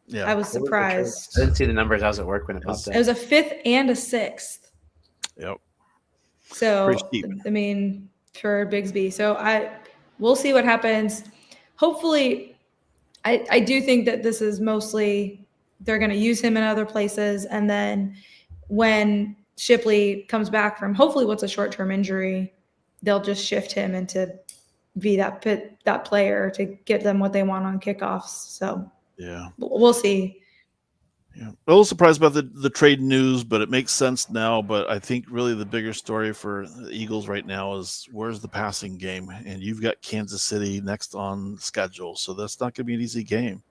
Yeah, I was surprised. I didn't see the numbers. I was at work when it popped up. It was a 5th and a 6th. Yep. So I mean, for Bigsby. So we'll see what happens. Hopefully, I do think that this is mostly they're going to use him in other places, and then when Shipley comes back from hopefully what's a short-term injury, they'll just shift him into be that player to get them what they want on kickoffs. So we'll see. Yeah, a little surprised about the trade news, but it makes sense now. But I think really the bigger story for the Eagles right now is where's the passing game, and you've got Kansas City next on schedule, so that's not going to be an easy game.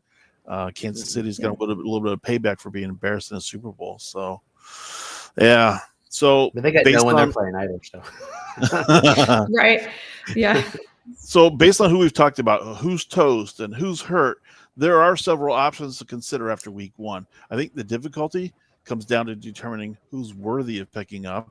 Kansas City's got a little bit of payback for being embarrassed in a Super Bowl. So. Yeah. So but they got no one they're playing either. So right. Yeah. So based on who we've talked about, who's toast and who's hurt, there are several options to consider after week 1. I think the difficulty comes down to determining who's worthy of picking up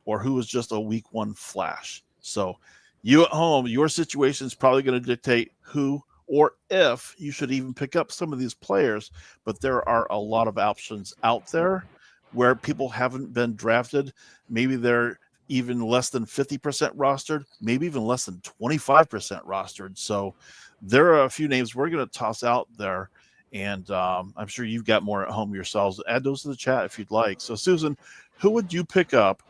or who is just a week 1 flash. So you at home, your situation is probably going to dictate who or if you should even pick up some of these players. But there are a lot of options out there where people haven't been drafted. Maybe they're even less than 50% rostered, maybe even less than 25% rostered. So there are a few names we're going to toss out there, and I'm sure you've got more at home yourselves. Add those to the chat if you'd like. So, Susan, who would you pick up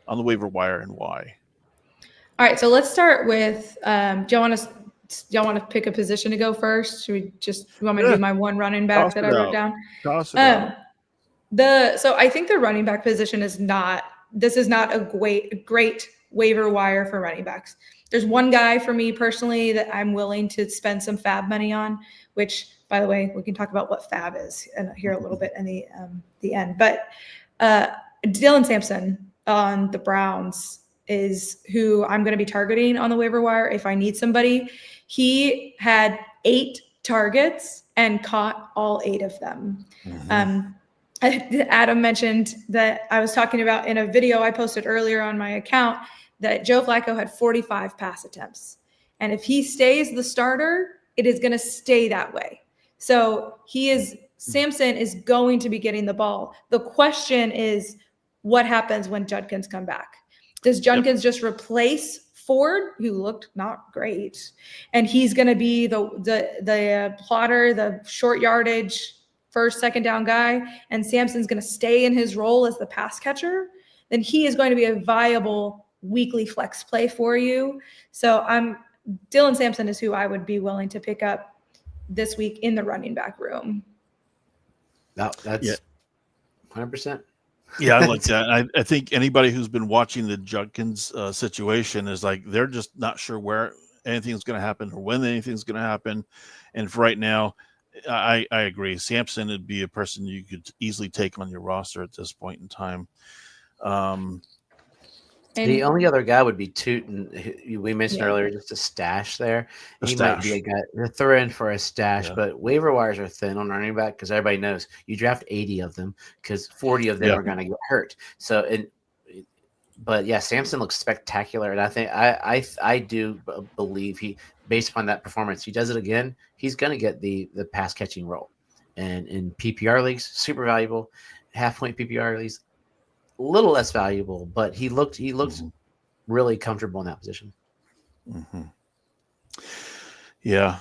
on the waiver wire and why? All right, so let's start with do y'all want to pick a position to go first? Should we you want me to do my one running back that I wrote down? Toss it out. So I think the running back position is not a great waiver wire for running backs. There's one guy for me personally that I'm willing to spend some fab money on, which, by the way, we can talk about what fab is here a little bit in the end. But Dylan Sampson on the Browns is who I'm going to be targeting on the waiver wire if I need somebody. He had 8 targets and caught all 8 of them. Adam mentioned that I was talking about in a video I posted earlier on my account that Joe Flacco had 45 pass attempts. And if he stays the starter, it is going to stay that way. So Sampson is going to be getting the ball. The question is, what happens when Judkins come back? Does Judkins just replace Ford, who looked not great, and he's going to be the plotter, the short yardage, first, second down guy, and Sampson's going to stay in his role as the pass catcher, then he is going to be a viable weekly flex play for you. So Dylan Sampson is who I would be willing to pick up this week in the running back room. No, that's 100%. Yeah, I like that. I think anybody who's been watching the Judkins situation is like, they're just not sure where anything's going to happen or when anything's going to happen. And for right now, I agree. Sampson would be a person you could easily take on your roster at this point in time. The only other guy would be Tootin. We mentioned earlier just a stash there. Might be a guy to throw in for a stash, but waiver wires are thin on running back because everybody knows you draft 80 of them because 40 of them are going to get hurt. But Sampson looks spectacular, and I think I do believe based upon that performance, he does it again, he's going to get the pass catching role. And in PPR leagues, super valuable. Half-point PPR leagues, a little less valuable, but he looked really comfortable in that position. Mm-hmm. Yeah.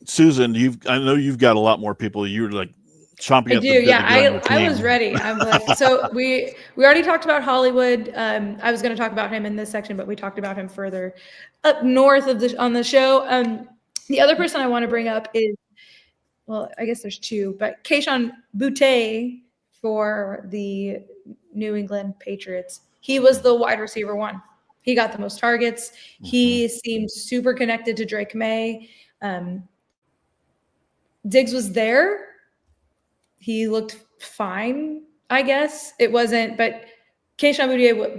Susan, I know you've got a lot more people. You're like chomping at the bit to get on your team. I was ready. I'm like, so we already talked about Hollywood. I was going to talk about him in this section, but we talked about him further up north on the show. The other person I want to bring up is, well, I guess there's two, but Kayshon Boutte for the New England Patriots. He was the wide receiver one. He got the most targets. He seemed super connected to Drake May. Diggs was there. He looked fine, I guess. It wasn't, but Kayshon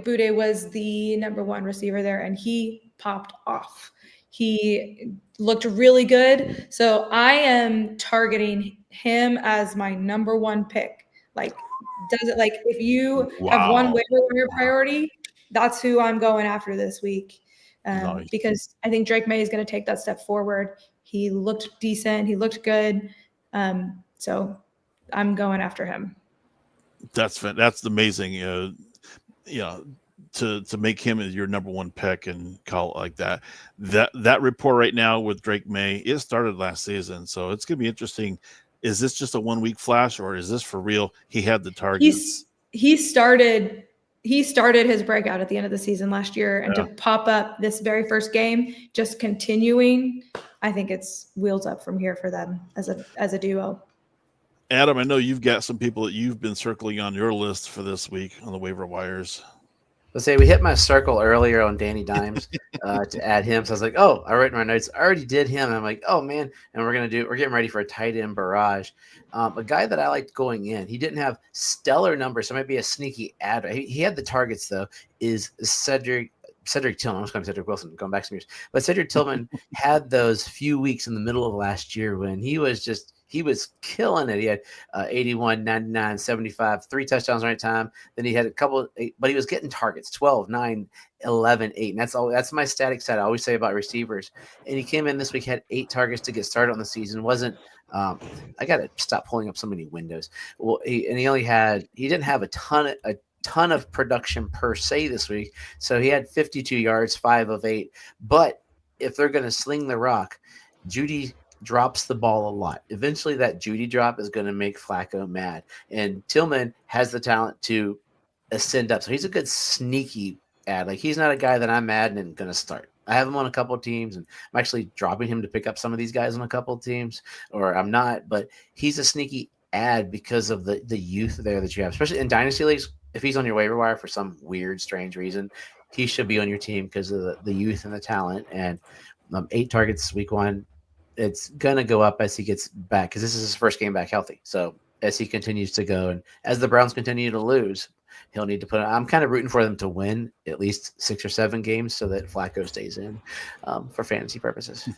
Boutte was the number one receiver there, and he popped off. He looked really good. So I am targeting him as my number one pick. Like, if you have one waiver wire priority, that's who I'm going after this week. Nice. Because I think Drake May is going to take that step forward. He looked decent. He looked good. So I'm going after him. That's amazing. To make him as your number one pick and call it like that. That report right now with Drake May, it started last season, so it's going to be interesting. Is this just a 1 week flash, or is this for real? He had the targets. He started his breakout at the end of the season last year, and to pop up this very first game, just continuing, I think it's wheels up from here for them as a duo. Adam, I know you've got some people that you've been circling on your list for this week on the waiver wires. Let's say we hit my circle earlier on Danny Dimes to add him. So I was like, oh, I wrote in my notes, I already did him. And I'm like, oh man. And we're getting ready for a tight end barrage. A guy that I liked going in, he didn't have stellar numbers, so it might be a sneaky ad. He had the targets though, is Cedric Tillman. I'm just going to Cedric Wilson, going back some years. But Cedric Tillman had those few weeks in the middle of last year when he was killing it. He had 81, 99, 75, 3 touchdowns right time. Then he had a couple, but he was getting targets, 12, 9, 11, 8. And that's my static stat I always say about receivers. And he came in this week, had 8 targets to get started on the season. Wasn't I got to stop pulling up so many windows. Well, he didn't have a ton of production per se this week. So he had 52 yards, 5 of 8. But if they're going to sling the rock, Judy drops the ball a lot. Eventually that Judy drop is going to make Flacco mad. And Tillman has the talent to ascend up. So he's a good sneaky ad. Like, he's not a guy that I'm mad and going to start. I have him on a couple of teams, and I'm actually dropping him to pick up some of these guys on a couple of teams, or I'm not, but he's a sneaky ad because of the youth there that you have, especially in dynasty leagues. If he's on your waiver wire for some weird, strange reason, he should be on your team because of the youth and the talent. And 8 targets week 1. It's going to go up as he gets back, because this is his first game back healthy. So as he continues to go, and as the Browns continue to lose, he'll need to I'm kind of rooting for them to win at least 6 or 7 games so that Flacco stays in for fantasy purposes.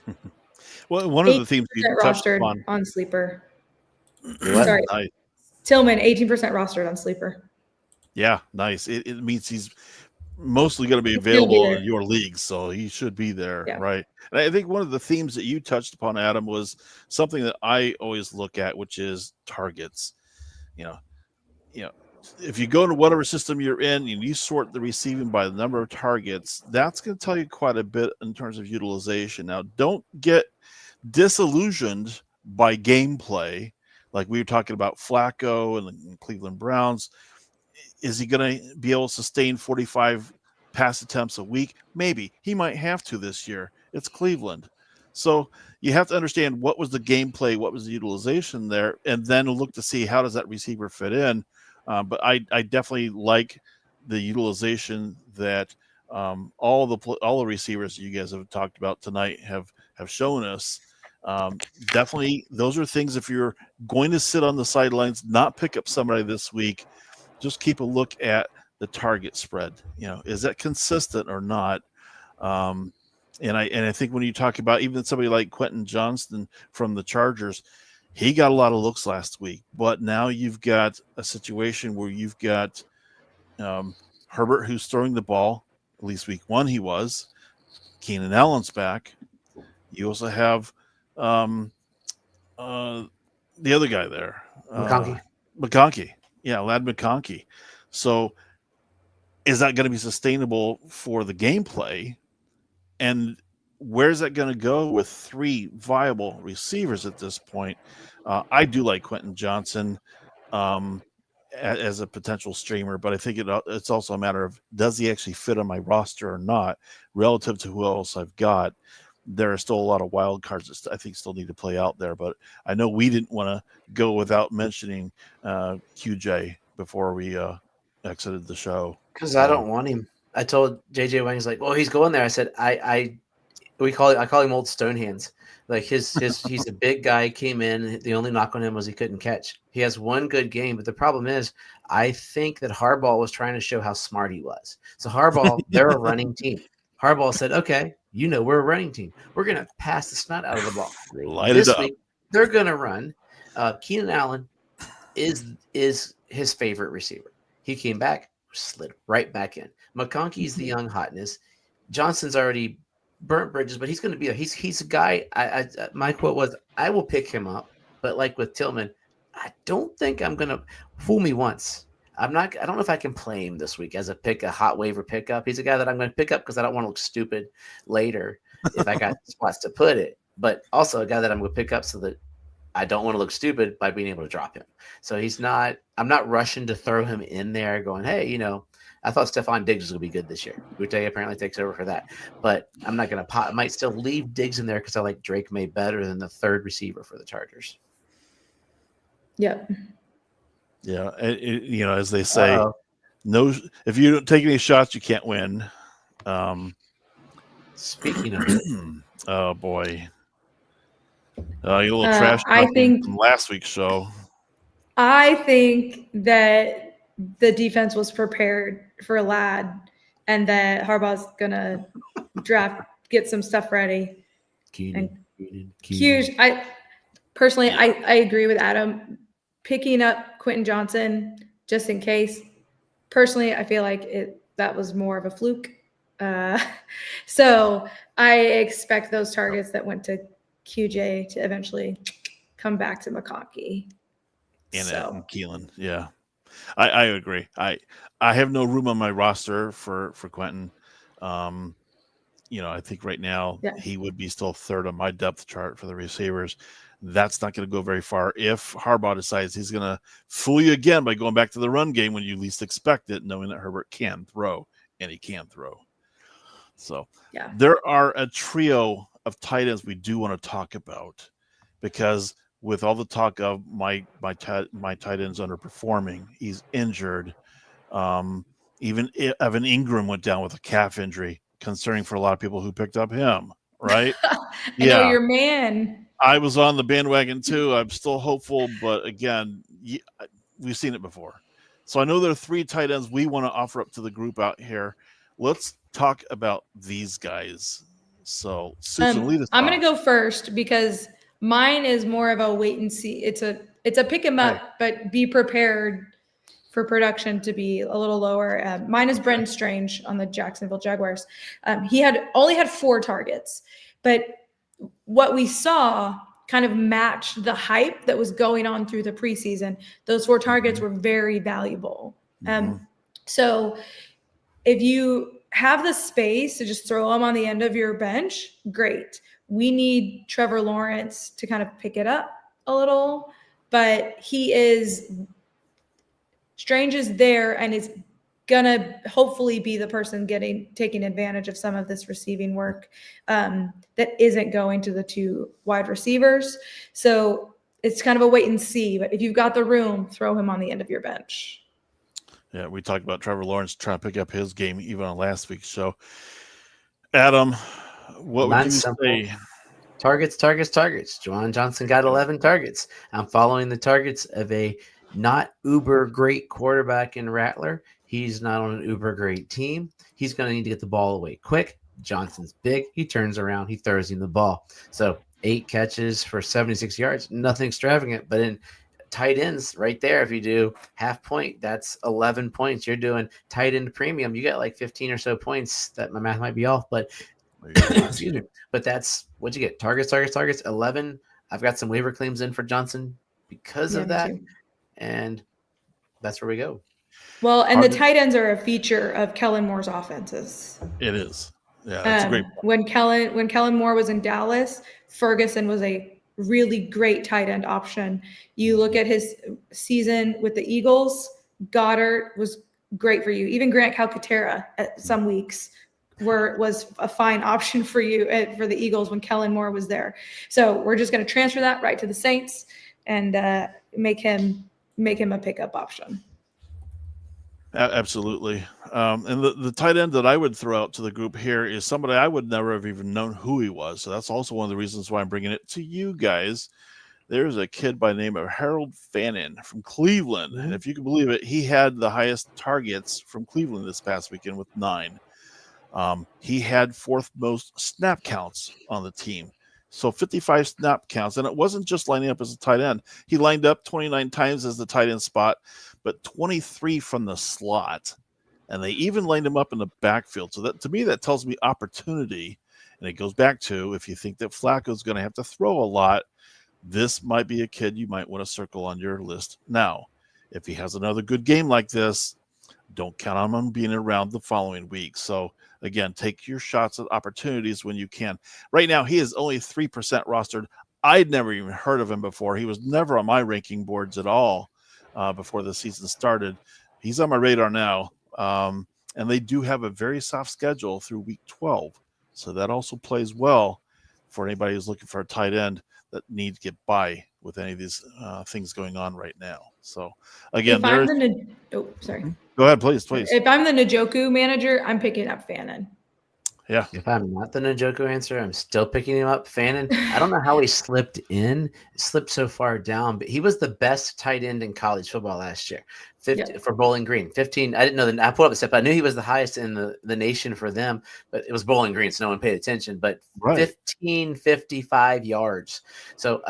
Well, one of the themes you touched on Sleeper. Sorry. Nice. Tillman, 18% rostered on Sleeper. Yeah, nice. It means he's mostly going to be available in your leagues, so he should be there, right? And I think one of the themes that you touched upon, Adam, was something that I always look at, which is targets. You know, if you go into whatever system you're in and you sort the receiving by the number of targets, that's going to tell you quite a bit in terms of utilization. Now, don't get disillusioned by gameplay, like we were talking about Flacco and the Cleveland Browns. Is he going to be able to sustain 45 pass attempts a week? Maybe. He might have to this year. It's Cleveland. So you have to understand what was the gameplay, what was the utilization there, and then look to see how does that receiver fit in. But I definitely like the utilization that all the receivers that you guys have talked about tonight have shown us. Definitely, those are things, if you're going to sit on the sidelines, not pick up somebody this week, just keep a look at the target spread. Is that consistent or not? And I think when you talk about even somebody like Quentin Johnston from the Chargers, he got a lot of looks last week, but now you've got a situation where you've got Herbert, who's throwing the ball. At least week 1 he was. Keenan Allen's back. You also have the other guy there, McConkey. Yeah, Lad McConkey. So is that going to be sustainable for the gameplay? And where's that going to go with 3 viable receivers at this point? I do like Quentin Johnson as a potential streamer, but I think it's also a matter of, does he actually fit on my roster or not relative to who else I've got? There are still a lot of wild cards that I think still need to play out there, but I know we didn't want to go without mentioning QJ before we exited the show. Because I don't want him. I told JJ Wang's like, well, he's going there. I said, I call him Old Stonehands. Like he's a big guy, came in. The only knock on him was he couldn't catch. He has one good game, but the problem is, I think that Harbaugh was trying to show how smart he was. So Harbaugh, they're a running team. Harbaugh said, okay, we're a running team. We're going to pass the snot out of the ball. This week, they're going to run. Keenan Allen is his favorite receiver. He came back, slid right back in. McConkey's the young hotness. Johnson's already burnt bridges, but he's going to be he's a guy. My quote was, I will pick him up, but like with Tillman, I don't think I'm going to fool me once. I don't know if I can play him this week as a hot waiver pickup. He's a guy that I'm going to pick up because I don't want to look stupid later if I got spots to put it, but also a guy that I'm going to pick up so that I don't want to look stupid by being able to drop him. So I'm not rushing to throw him in there going, hey, I thought Stephon Diggs was going to be good this year. Boutte apparently takes over for that. But I'm not going to I might still leave Diggs in there because I like Drake May better than the third receiver for the Chargers. Yep. Yeah. As they say, no, if you don't take any shots, you can't win. Speaking of it. Oh, boy. You little trash from last week's show. I think that the defense was prepared for Ladd and that Harbaugh's going to get some stuff ready. Huge. I agree with Adam. Picking up Quentin Johnson just in case. Personally, I feel like that was more of a fluke. So I expect those targets that went to QJ to eventually come back to McConkey. And Keelan. Yeah. I agree. I have no room on my roster for Quentin. I think right now he would be still third on my depth chart for the receivers. That's not going to go very far if Harbaugh decides he's going to fool you again by going back to the run game when you least expect it, knowing that Herbert can throw, and he can throw. So there are a trio of tight ends we do want to talk about, because with all the talk of my tight ends underperforming, he's injured. Even Evan Ingram went down with a calf injury, concerning for a lot of people who picked up him, right? I know your man. I was on the bandwagon too. I'm still hopeful, but again, we've seen it before. So I know there are 3 tight ends we want to offer up to the group out here. Let's talk about these guys. So Susan, lead us I'm going to go first because mine is more of a wait and see. It's a pick him up, but be prepared for production to be a little lower. Mine is Brenton Strange on the Jacksonville Jaguars. He only had 4 targets, but what we saw kind of matched the hype that was going on through the preseason. Those 4 targets were very valuable. So if you have the space to just throw them on the end of your bench, great. We need Trevor Lawrence to kind of pick it up a little, but Strange is there and is gonna hopefully be the person taking advantage of some of this receiving work that isn't going to the 2 wide receivers. So it's kind of a wait and see, but if you've got the room, throw him on the end of your bench. Yeah, we talked about Trevor Lawrence trying to pick up his game even on last week's show. Adam, what would you say? Targets. Juwan Johnson got 11 targets. I'm following the targets of a not uber great quarterback in Rattler. He's not on an uber great team. He's going to need to get the ball away quick. Johnson's big. He turns around. He throws him the ball. So 8 catches for 76 yards. Nothing extravagant, but in tight ends right there, if you do half point, that's 11 points. You're doing tight end premium. You got like 15 or so points. That my math might be off, but Excuse me. But that's what'd you get? Targets, 11. I've got some waiver claims in for Johnson because of that. Too. And that's where we go. Well, and the tight ends are a feature of Kellen Moore's offenses. It is. Yeah, that's a great point. When Kellen Moore was in Dallas, Ferguson was a really great tight end option. You look at his season with the Eagles, Goddard was great for you. Even Grant Calcaterra at some weeks was a fine option for you for the Eagles when Kellen Moore was there. So we're just going to transfer that right to the Saints and make him a pickup option. Absolutely. And the tight end that I would throw out to the group here is somebody I would never have even known who he was. So that's also one of the reasons why I'm bringing it to you guys. There's a kid by the name of Harold Fannin from Cleveland. Mm-hmm. And if you can believe it, he had the highest targets from Cleveland this past weekend with 9. He had fourth most snap counts on the team. So 55 snap counts. And it wasn't just lining up as a tight end. He lined up 29 times as the tight end spot, but 23 from the slot. And they even lined him up in the backfield. So that, to me, that tells me opportunity. And it goes back to, if you think that Flacco's going to have to throw a lot, this might be a kid you might want to circle on your list. Now, if he has another good game like this, don't count on him being around the following week. So, again, take your shots at opportunities when you can. Right now, he is only 3% rostered. I'd never even heard of him before. He was never on my ranking boards at all before the season started. He's on my radar now. And they do have a very soft schedule through week 12. So that also plays well for anybody who's looking for a tight end that need to get by with any of these things going on right now. So, again, sorry. Go ahead, please. If I'm the Njoku manager, I'm picking up Fannin. Yeah. If I'm not the Njoku answer, I'm still picking him up. Fannin, I don't know how he slipped so far down, but he was the best tight end in college football last year. 50 for Bowling Green. 15. I didn't know that. I pulled up the step. I knew he was the highest in the nation for them, but it was Bowling Green, so no one paid attention. But 55 yards. So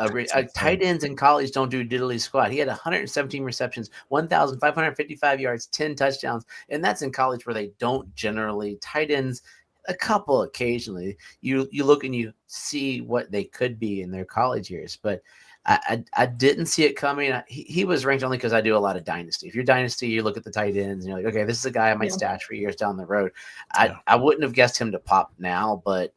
tight ends in college don't do diddly squat. He had 117 receptions, 1,555 yards, 10 touchdowns, and that's in college where they don't generally tight ends. A couple occasionally. You look and you see what they could be in their college years, but I didn't see it coming. He was ranked only because I do a lot of dynasty. If you're dynasty, you look at the tight ends and you're like, okay, this is a guy I might stash for years down the road. I wouldn't have guessed him to pop now, but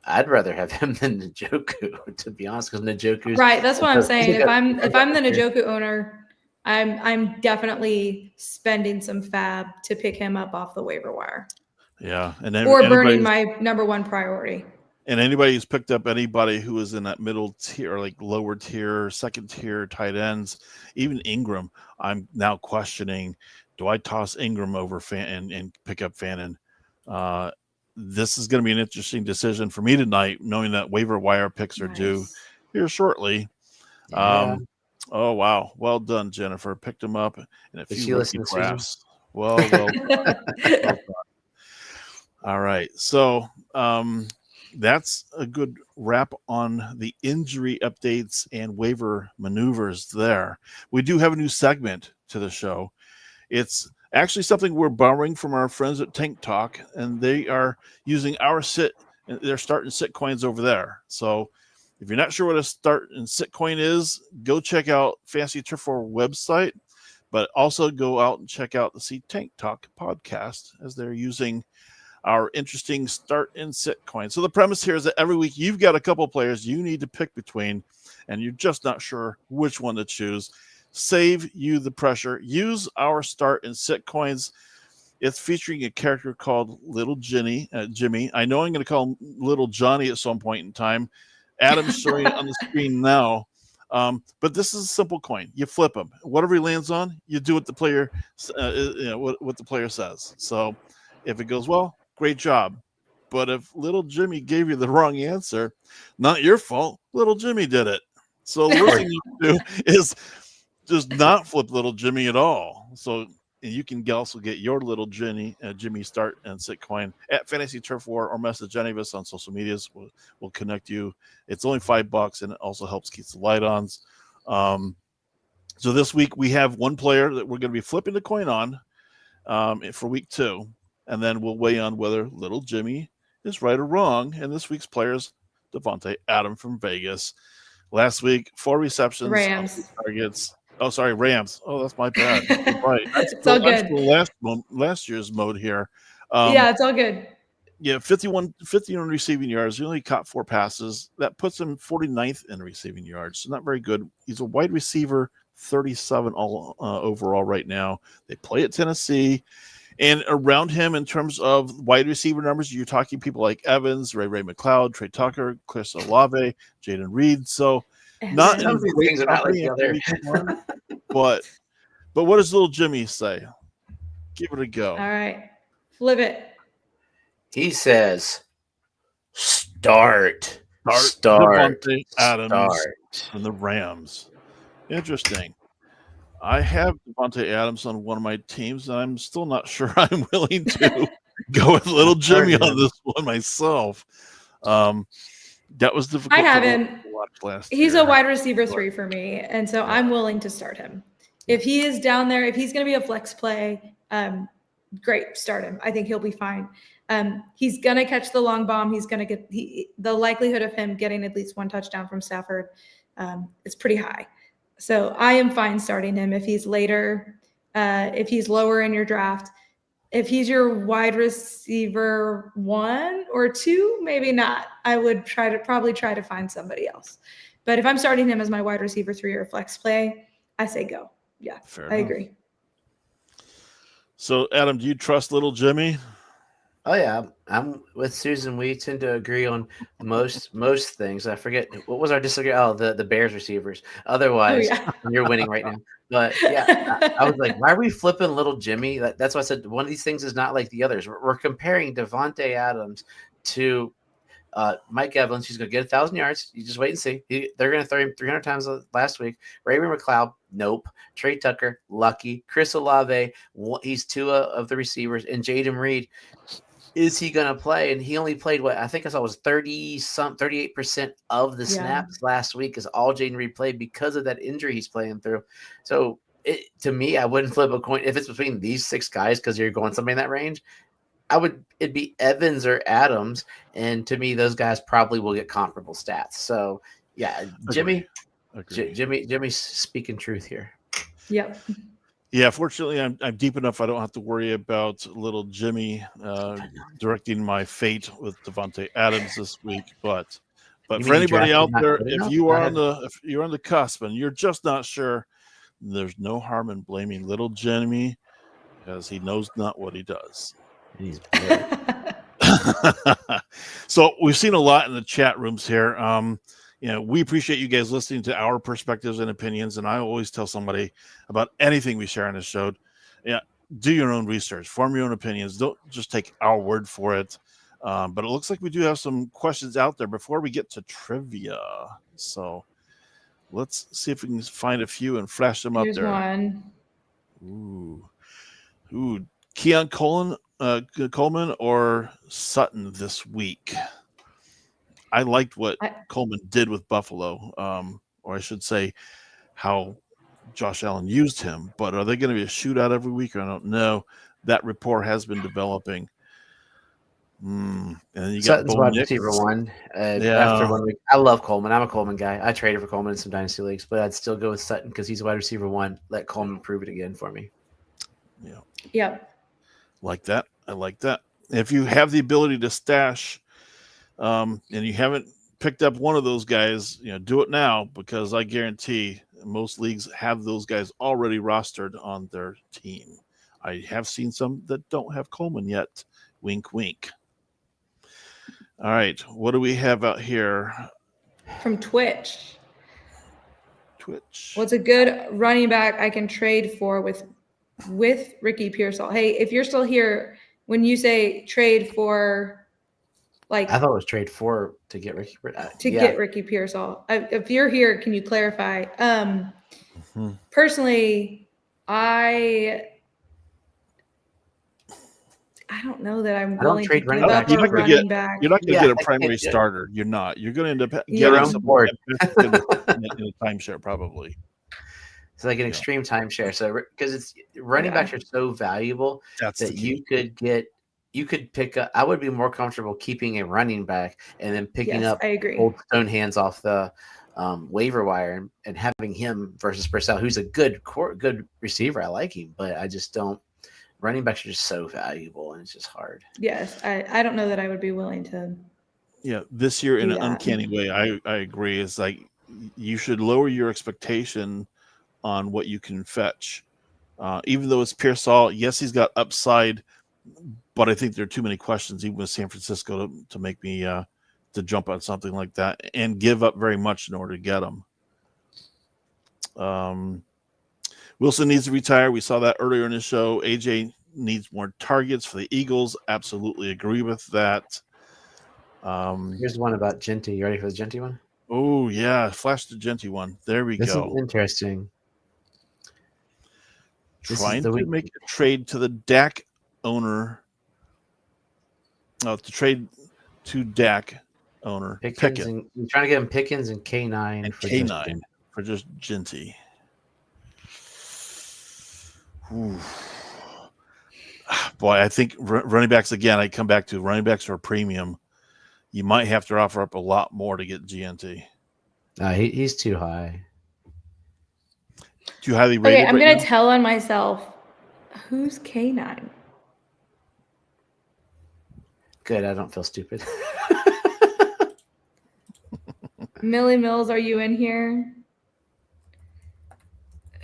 I'd rather have him than Njoku, to be honest, because Njoku's right. That's what I'm saying. If I'm the Njoku owner, I'm definitely spending some fab to pick him up off the waiver wire. Yeah, and then or burning my number one priority. And anybody who's picked up anybody who is in that middle tier, like lower tier, second tier tight ends, even Ingram, I'm now questioning: do I toss Ingram over and pick up Fannin? This is going to be an interesting decision for me tonight, knowing that waiver wire picks are due here shortly. Yeah. Oh wow, well done, Jennifer. Picked him up in a few rookie drafts. Well. All right. So that's a good wrap on the injury updates and waiver maneuvers there. We do have a new segment to the show. It's actually something we're borrowing from our friends at Tank Talk, and they are using our they're start and sit coins over there. So if you're not sure what a start and sit coin is, go check out Fantasy Turf War website, but also go out and check out the Tank Talk podcast, as they're using our interesting start and sit coin. So the premise here is that every week you've got a couple of players you need to pick between, and you're just not sure which one to choose. Save you the pressure. Use our start and sit coins. It's featuring a character called Little Jimmy. I know I'm going to call him Little Johnny at some point in time. Adam's showing it on the screen now. But this is a simple coin. You flip them. Whatever he lands on, you do what the player, what the player says. So if it goes well, great job. But if Little Jimmy gave you the wrong answer, not your fault. Little Jimmy did it. So the worst thing you can do is just not flip Little Jimmy at all. So you can also get your Little Jimmy start and sit coin at Fantasy Turf War, or message any of us on social medias. We'll connect you. It's only $5, and it also helps keep the light on. So this week we have one player that we're going to be flipping the coin on for week 2. And then we'll weigh on whether Little Jimmy is right or wrong. And this week's player is Davante Adams from Vegas. Last week, 4 receptions, Rams. 3 targets. Oh, sorry, Rams. Oh, that's my bad. You're right. It's all good. I'm still last year's mode here. Yeah, it's all good. Yeah, 51 receiving yards. He only caught 4 passes. That puts him 49th in receiving yards. So not very good. He's a wide receiver, 37 overall right now. They play at Tennessee. And around him, in terms of wide receiver numbers, you're talking people like Evans, Ray McLeod, Trey Tucker, Chris Olave, Jaden Reed. So not some of these things are not like the other. but what does little Jimmy say? Give it a go. All right. Flip it. He says, start. Davante Adams and the Rams. Interesting. I have Davante Adams on one of my teams, and I'm still not sure I'm willing to go with little Jimmy on this one myself. That was difficult. I haven't. He's year. A wide receiver 3 for me, and so I'm willing to start him. If he is down there, if he's going to be a flex play, great, start him. I think he'll be fine. He's going to catch the long bomb. He's going to get the likelihood of him getting at least 1 touchdown from Stafford is pretty high. So I am fine starting him if he's later, if he's lower in your draft. If he's your wide receiver 1 or 2, maybe not. I would probably try to find somebody else. But if I'm starting him as my wide receiver 3 or flex play, I say go. Yeah, I agree. So, Adam, do you trust little Jimmy? Oh yeah, I'm with Susan. We tend to agree on most things. I forget what was our disagreement. Oh, the Bears receivers. Otherwise, you're winning right now. But yeah, I was like, why are we flipping little Jimmy? That's why I said one of these things is not like the others. We're comparing Davante Adams to Mike Evans. He's going to get 1,000 yards. You just wait and see. They're going to throw him 300 times last week. Ray-Ray McLeod, nope. Trey Tucker, lucky. Chris Olave, he's 2 of the receivers. And Jaden Reed, is he going to play? And he only played what I think I saw was 38% of the snaps last week is all Jaden Reed played because of that injury he's playing through. So to me, I wouldn't flip a coin if it's between these 6 guys because you're going somebody in that range. It'd be Evans or Adams, and to me, those guys probably will get comparable stats. So yeah, Jimmy's speaking truth here. Yep. Yeah, fortunately, I'm deep enough. I don't have to worry about little Jimmy directing my fate with Davante Adams this week. But for anybody out there, if you're on the cusp and you're just not sure, there's no harm in blaming little Jimmy because he knows not what he does. He's So we've seen a lot in the chat rooms here. We appreciate you guys listening to our perspectives and opinions. And I always tell somebody about anything we share on this show. Yeah, do your own research, form your own opinions. Don't just take our word for it. But it looks like we do have some questions out there before we get to trivia. So let's see if we can find a few and flash them up there. One. Ooh, Keon Coleman or Sutton this week? I liked what Coleman did with Buffalo, or I should say how Josh Allen used him. But are they going to be a shootout every week? I don't know. That rapport has been developing. And then you got Sutton's wide receiver 1. After 1 week, I love Coleman. I'm a Coleman guy. I traded for Coleman in some dynasty leagues, but I'd still go with Sutton because he's wide receiver 1. Let Coleman prove it again for me. Yeah. Yep. Like that. I like that. If you have the ability to stash, and you haven't picked up one of those guys, do it now because I guarantee most leagues have those guys already rostered on their team. I have seen some that don't have Coleman yet. Wink, wink. All right. What do we have out here? From Twitch. Twitch. What's a good running back I can trade for with Ricky Pearsall? Hey, if you're still here, when you say trade for, I thought it was trade for to get Ricky. Get Ricky Pearsall. If you're here, can you clarify? Personally, I don't know that I'm willing to give up a running back. You're not going to get a primary starter. You're not. You're going to end up getting someone in a timeshare probably. It's like an extreme timeshare. So because it's running backs are so valuable that you could get you could pick up. I would be more comfortable keeping a running back and then picking up I agree. old stone hands off the waiver wire and having him versus Purcell, who's a good receiver. I like him, but I just don't. Running backs are just so valuable, and it's just hard. Yes, I don't know that I would be willing to. Yeah, this year in an uncanny way, I agree. It's like you should lower your expectation on what you can fetch. Even though it's Pearsall, yes, he's got upside, but I think there are too many questions, even with San Francisco, to make me to jump on something like that and give up very much in order to get him. Wilson needs to retire. We saw that earlier in the show. AJ needs more targets for the Eagles. Absolutely agree with that. Here's one about Genty. You ready for the Genty one? Oh, yeah. Flash the Genty one. There we This go. is interesting. Trying to make a trade to the Dak owner. To trade to Dak owner. Pickens. I'm trying to get him Pickens and K9 and K9 for just Genty. Ooh. Boy, I think running backs, again, I come back to running backs are a premium. You might have to offer up a lot more to get GNT. He's too high. Too highly rated. Okay, I'm going to tell on myself. Who's K9? Good, I don't feel stupid. Millie Mills, are you in here?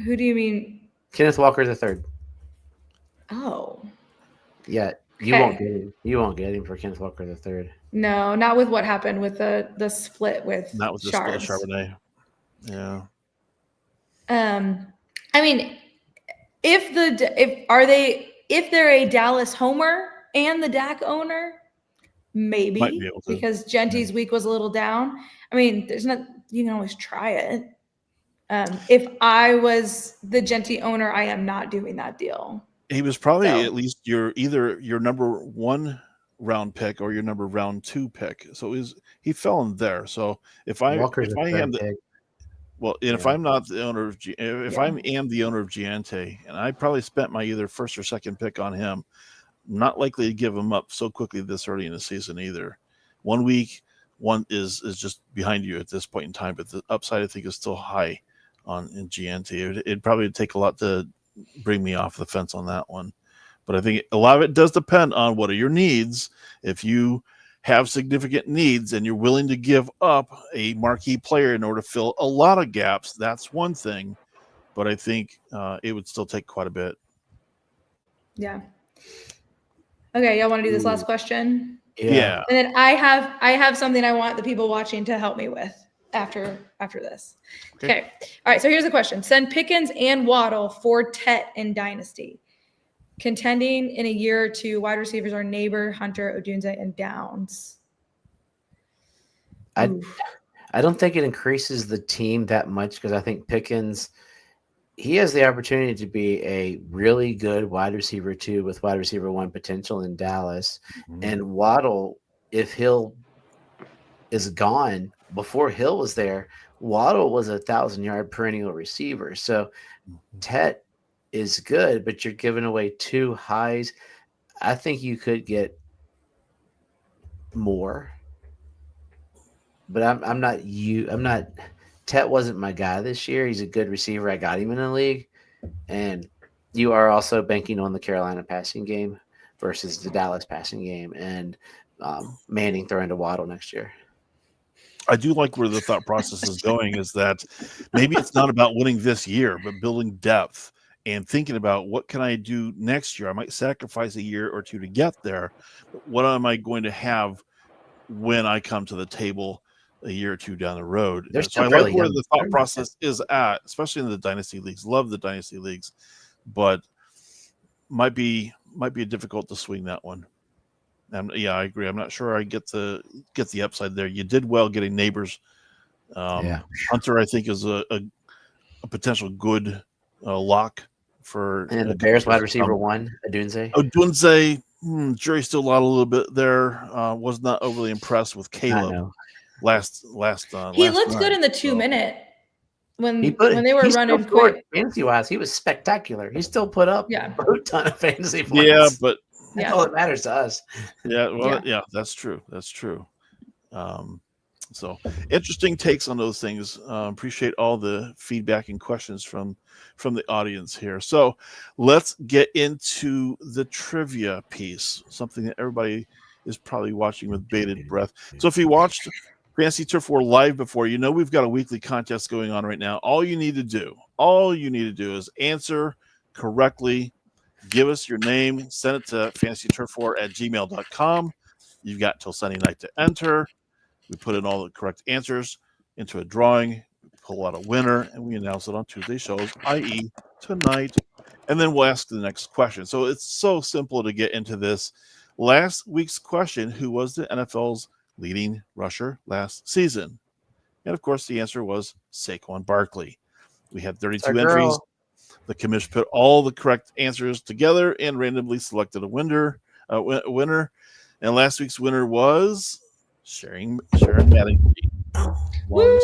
Who do you mean? Kenneth Walker III. Oh. Yeah, you won't get him. You won't get him for Kenneth Walker III. No, not with what happened with the split with not with the split Charbonnet. Yeah. I mean, if they're a Dallas homer and the Dak owner, maybe be because Genty's week was a little down. I mean, you can always try it. If I was the Genty owner, I am not doing that deal. He was probably at least either your number 1 round pick or your number round 2 pick. So he fell in there. So if I am if I'm not the owner of I am the owner of Giante, and I probably spent my either first or second pick on him, I'm not likely to give him up so quickly this early in the season either. 1 week, one is just behind you at this point in time, but the upside I think is still high in Giante. It'd probably take a lot to bring me off the fence on that one. But I think a lot of it does depend on what are your needs. If you have significant needs and you're willing to give up a marquee player in order to fill a lot of gaps, that's one thing. But I think it would still take quite a bit. Yeah. Okay, y'all want to do this last question? Yeah. And then I have something I want the people watching to help me with after this. Okay. All right, so here's the question. Send Pickens and Waddle for Tet in Dynasty. Contending in a year or two, wide receivers are Neighbor, Hunter, Odunze, and Downs. I don't think it increases the team that much because I think Pickens, he has the opportunity to be a really good wide receiver 2 with wide receiver 1 potential in Dallas. Mm-hmm. And Waddle, if Hill is gone, before Hill was there, Waddle was a 1,000-yard perennial receiver. So Tet is good, but you're giving away 2 highs. I think you could get more, but I'm not. Tet wasn't my guy this year. He's a good receiver. I got him in the league, and you are also banking on the Carolina passing game versus the Dallas passing game, and Manning throwing to Waddle next year. I do like where the thought process is going, is that maybe it's not about winning this year, but building depth and thinking about what can I do next year. I might sacrifice a year or 2 to get there. But what am I going to have when I come to the table a year or 2 down the road? So I like where the thought process is at, especially in the dynasty leagues. Love the dynasty leagues, but might be difficult to swing that one. I agree. I'm not sure I get the upside there. You did well getting Neighbors. Hunter, I think, is a potential good lock for. And the Bears wide receiver 1, Odunze. Odunze, jury's still out a little bit there. Was not overly impressed with Caleb last. He looked good in the 2-minute when they were running quick. Fantasy wise, he was spectacular. He still put up a ton of fantasy points. Yeah, but That's all that matters to us. Yeah, well, yeah, that's true. That's true. So interesting takes on those things. Appreciate all the feedback and questions from the audience here. So let's get into the trivia piece, something that everybody is probably watching with bated breath. So if you watched Fantasy Turf War live before, you know we've got a weekly contest going on right now. All you need to do is answer correctly. Give us your name, send it to fantasyturf4@gmail.com. You've got till Sunday night to enter. We put in all the correct answers into a drawing, pull out a winner, and we announce it on Tuesday shows, i.e. tonight. And then we'll ask the next question. So it's so simple to get into this. Last week's question, who was the NFL's leading rusher last season? And, of course, the answer was Saquon Barkley. We had 32 entries. The commission put all the correct answers together and randomly selected a winner. And last week's winner was Sharon Mattingly. We're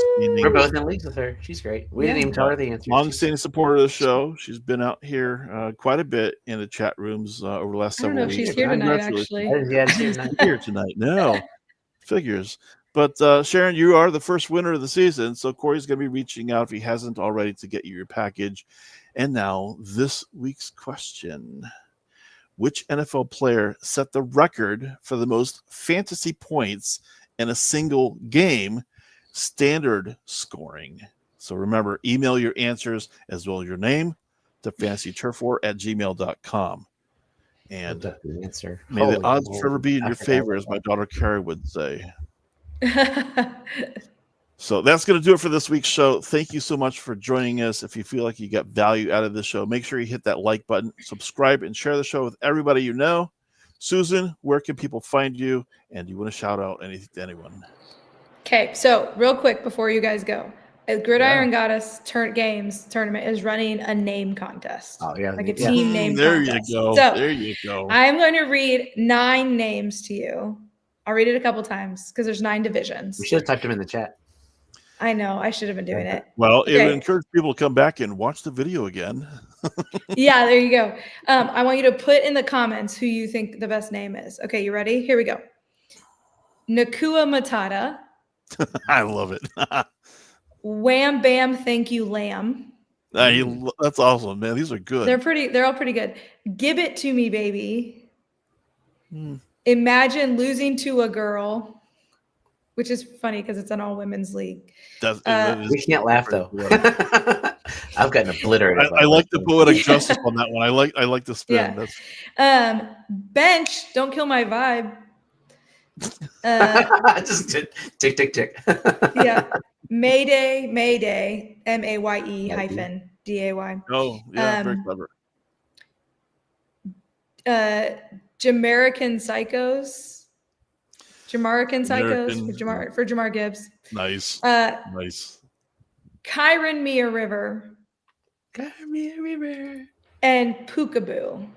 both in leagues with her. She's great. We didn't even tell her the answer. Long-standing supporter of the show. She's been out here quite a bit in the chat rooms over the last several weeks. I don't know if she's here tonight, actually. Yeah, she's not here tonight. No. Figures. But Sharon, you are the first winner of the season, so Cory's going to be reaching out if he hasn't already to get you your package. And now this week's question. Which NFL player set the record for the most fantasy points in a single game, standard scoring? So remember, email your answers as well as your name to fantasyturf4@gmail.com. And may the odds forever be in your favor, as my daughter Carrie would say. So that's going to do it for this week's show. Thank you so much for joining us. If you feel like you got value out of this show, make sure you hit that like button, subscribe, and share the show with everybody you know. Susan, where can people find you? And do you want to shout out anything to anyone? Okay, so real quick before you guys go, Gridiron Goddess Games tournament is running a name contest. Oh, yeah. Like a team name contest. You go. So there you go. I'm going to read 9 names to you. I'll read it a couple times because there's 9 divisions. We should have typed them in the chat. I know. I should have been doing it. Well, it would encourage people to come back and watch the video again. Yeah, there you go. I want you to put in the comments who you think the best name is. Okay, you ready? Here we go. Nakua Matata. I love it. Wham Bam Thank You Lamb. That's awesome, man. These are good. They're all pretty good. Give It To Me, Baby. Imagine Losing to a Girl. Which is funny because it's an all-women's league. We can't laugh though. I've gotten obliterated. I like the poetic justice on that one. I like the spin. Yeah. Bench, Don't Kill My Vibe. Just tick, tick, tick. Yeah. Mayday, MAYE -DAY. Oh, yeah, very clever. Jamaican Psychos. Jamaican Psychos for Jamar Gibbs. Nice. Nice. Kyron Mia River. And Pookaboo.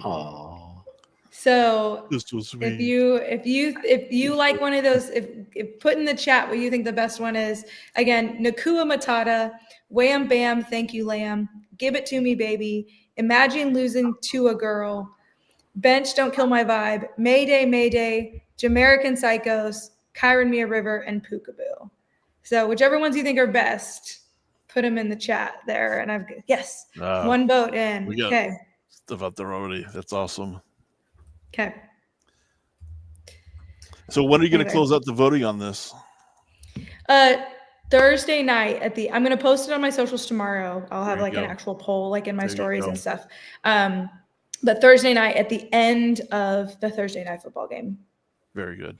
Oh. So this was sweet. if you like one of those, if put in the chat what you think the best one is. Again, Nakua Matata, Wham Bam Thank You Lamb, Give It To Me Baby, Imagine Losing to a Girl, Bench Don't Kill My Vibe, Mayday, Jamaican Psychos, Kyron Mia River, and Pookaboo. So whichever ones you think are best, put them in the chat there. And one vote in. We got stuff out there already. That's awesome. Okay. So when are you going to close out the voting on this? Thursday night I'm going to post it on my socials tomorrow. I'll have an actual poll like in my stories and stuff. But Thursday night at the end of the Thursday night football game. Very good.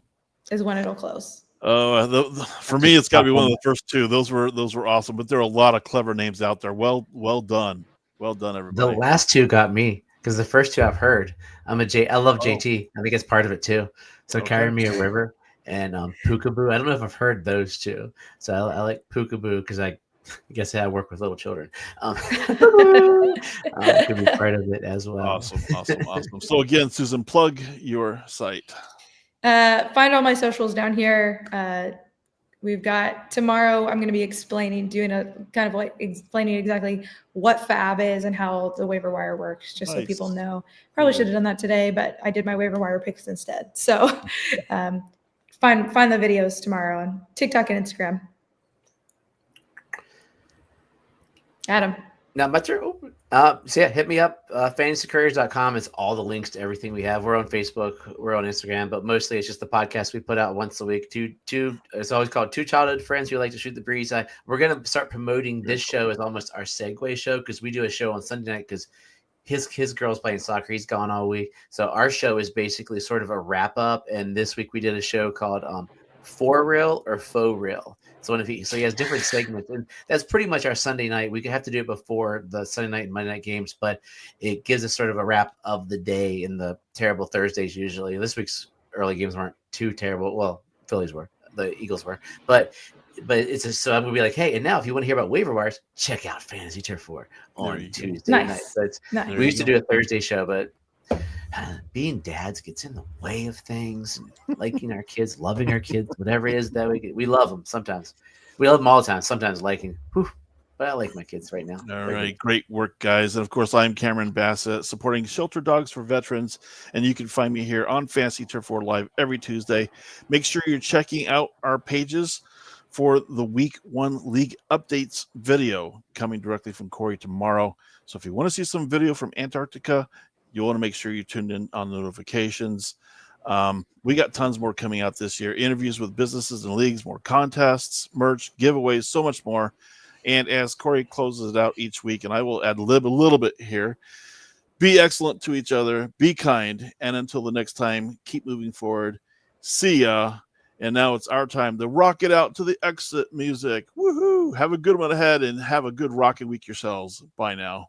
Is when it'll close. For me, it's got to be one of the first 2. Those were awesome, but there are a lot of clever names out there. Well done, everybody. The last 2 got me because the first 2 I've heard. I love JT. I think it's part of it too. So Carry Me a River and Pookaboo. I don't know if I've heard those 2. So I like Pookaboo because I guess I work with little children. Could be part of it as well. Awesome. So again, Susan, plug your site. Find all my socials down here. we've got tomorrow. I'm going to be explaining exactly what Fab is and how the waiver wire works, just so people know. Probably should have done that today, but I did my waiver wire picks instead. So find the videos tomorrow on TikTok and Instagram. Adam. Now, my turn. Hit me up. FantasyCouriers.com is all the links to everything we have. We're on Facebook, we're on Instagram, but mostly it's just the podcast we put out once a week. It's always called Two Childhood Friends Who Like to Shoot the Breeze. We're going to start promoting this show as almost our segue show, because we do a show on Sunday night because his girl's playing soccer. He's gone all week. So our show is basically sort of a wrap up. And this week we did a show called For Real or Faux Real. So he has different segments, and that's pretty much our Sunday night. We have to do it before the Sunday night and Monday night games, but it gives us sort of a wrap of the day in the terrible Thursdays usually. This week's early games weren't too terrible. Well, Phillies were, the Eagles were, but it's just, so I'm gonna be like, hey, and now if you want to hear about waiver wires, check out Fantasy Turf 4 on Tuesday night. So we used to do a Thursday show, but being dads gets in the way of things, liking our kids, loving our kids, whatever it is that we love them. Sometimes we love them all the time. Sometimes liking, but I like my kids right now. All right. Great work, guys. And of course, I'm Cameron Bassett, supporting Shelter Dogs for Veterans. And you can find me here on Fantasy Turf 4 Live every Tuesday. Make sure you're checking out our pages for the Week 1 League Updates video coming directly from Cory tomorrow. So if you want to see some video from Antarctica, you want to make sure you tuned in on notifications. We got tons more coming out this year. Interviews with businesses and leagues, more contests, merch, giveaways, so much more. And as Cory closes it out each week, and I will ad-lib a little bit here, be excellent to each other, be kind, and until the next time, keep moving forward. See ya. And now it's our time to rock it out to the exit music. Woohoo! Have a good one ahead, and have a good rocking week yourselves. Bye now.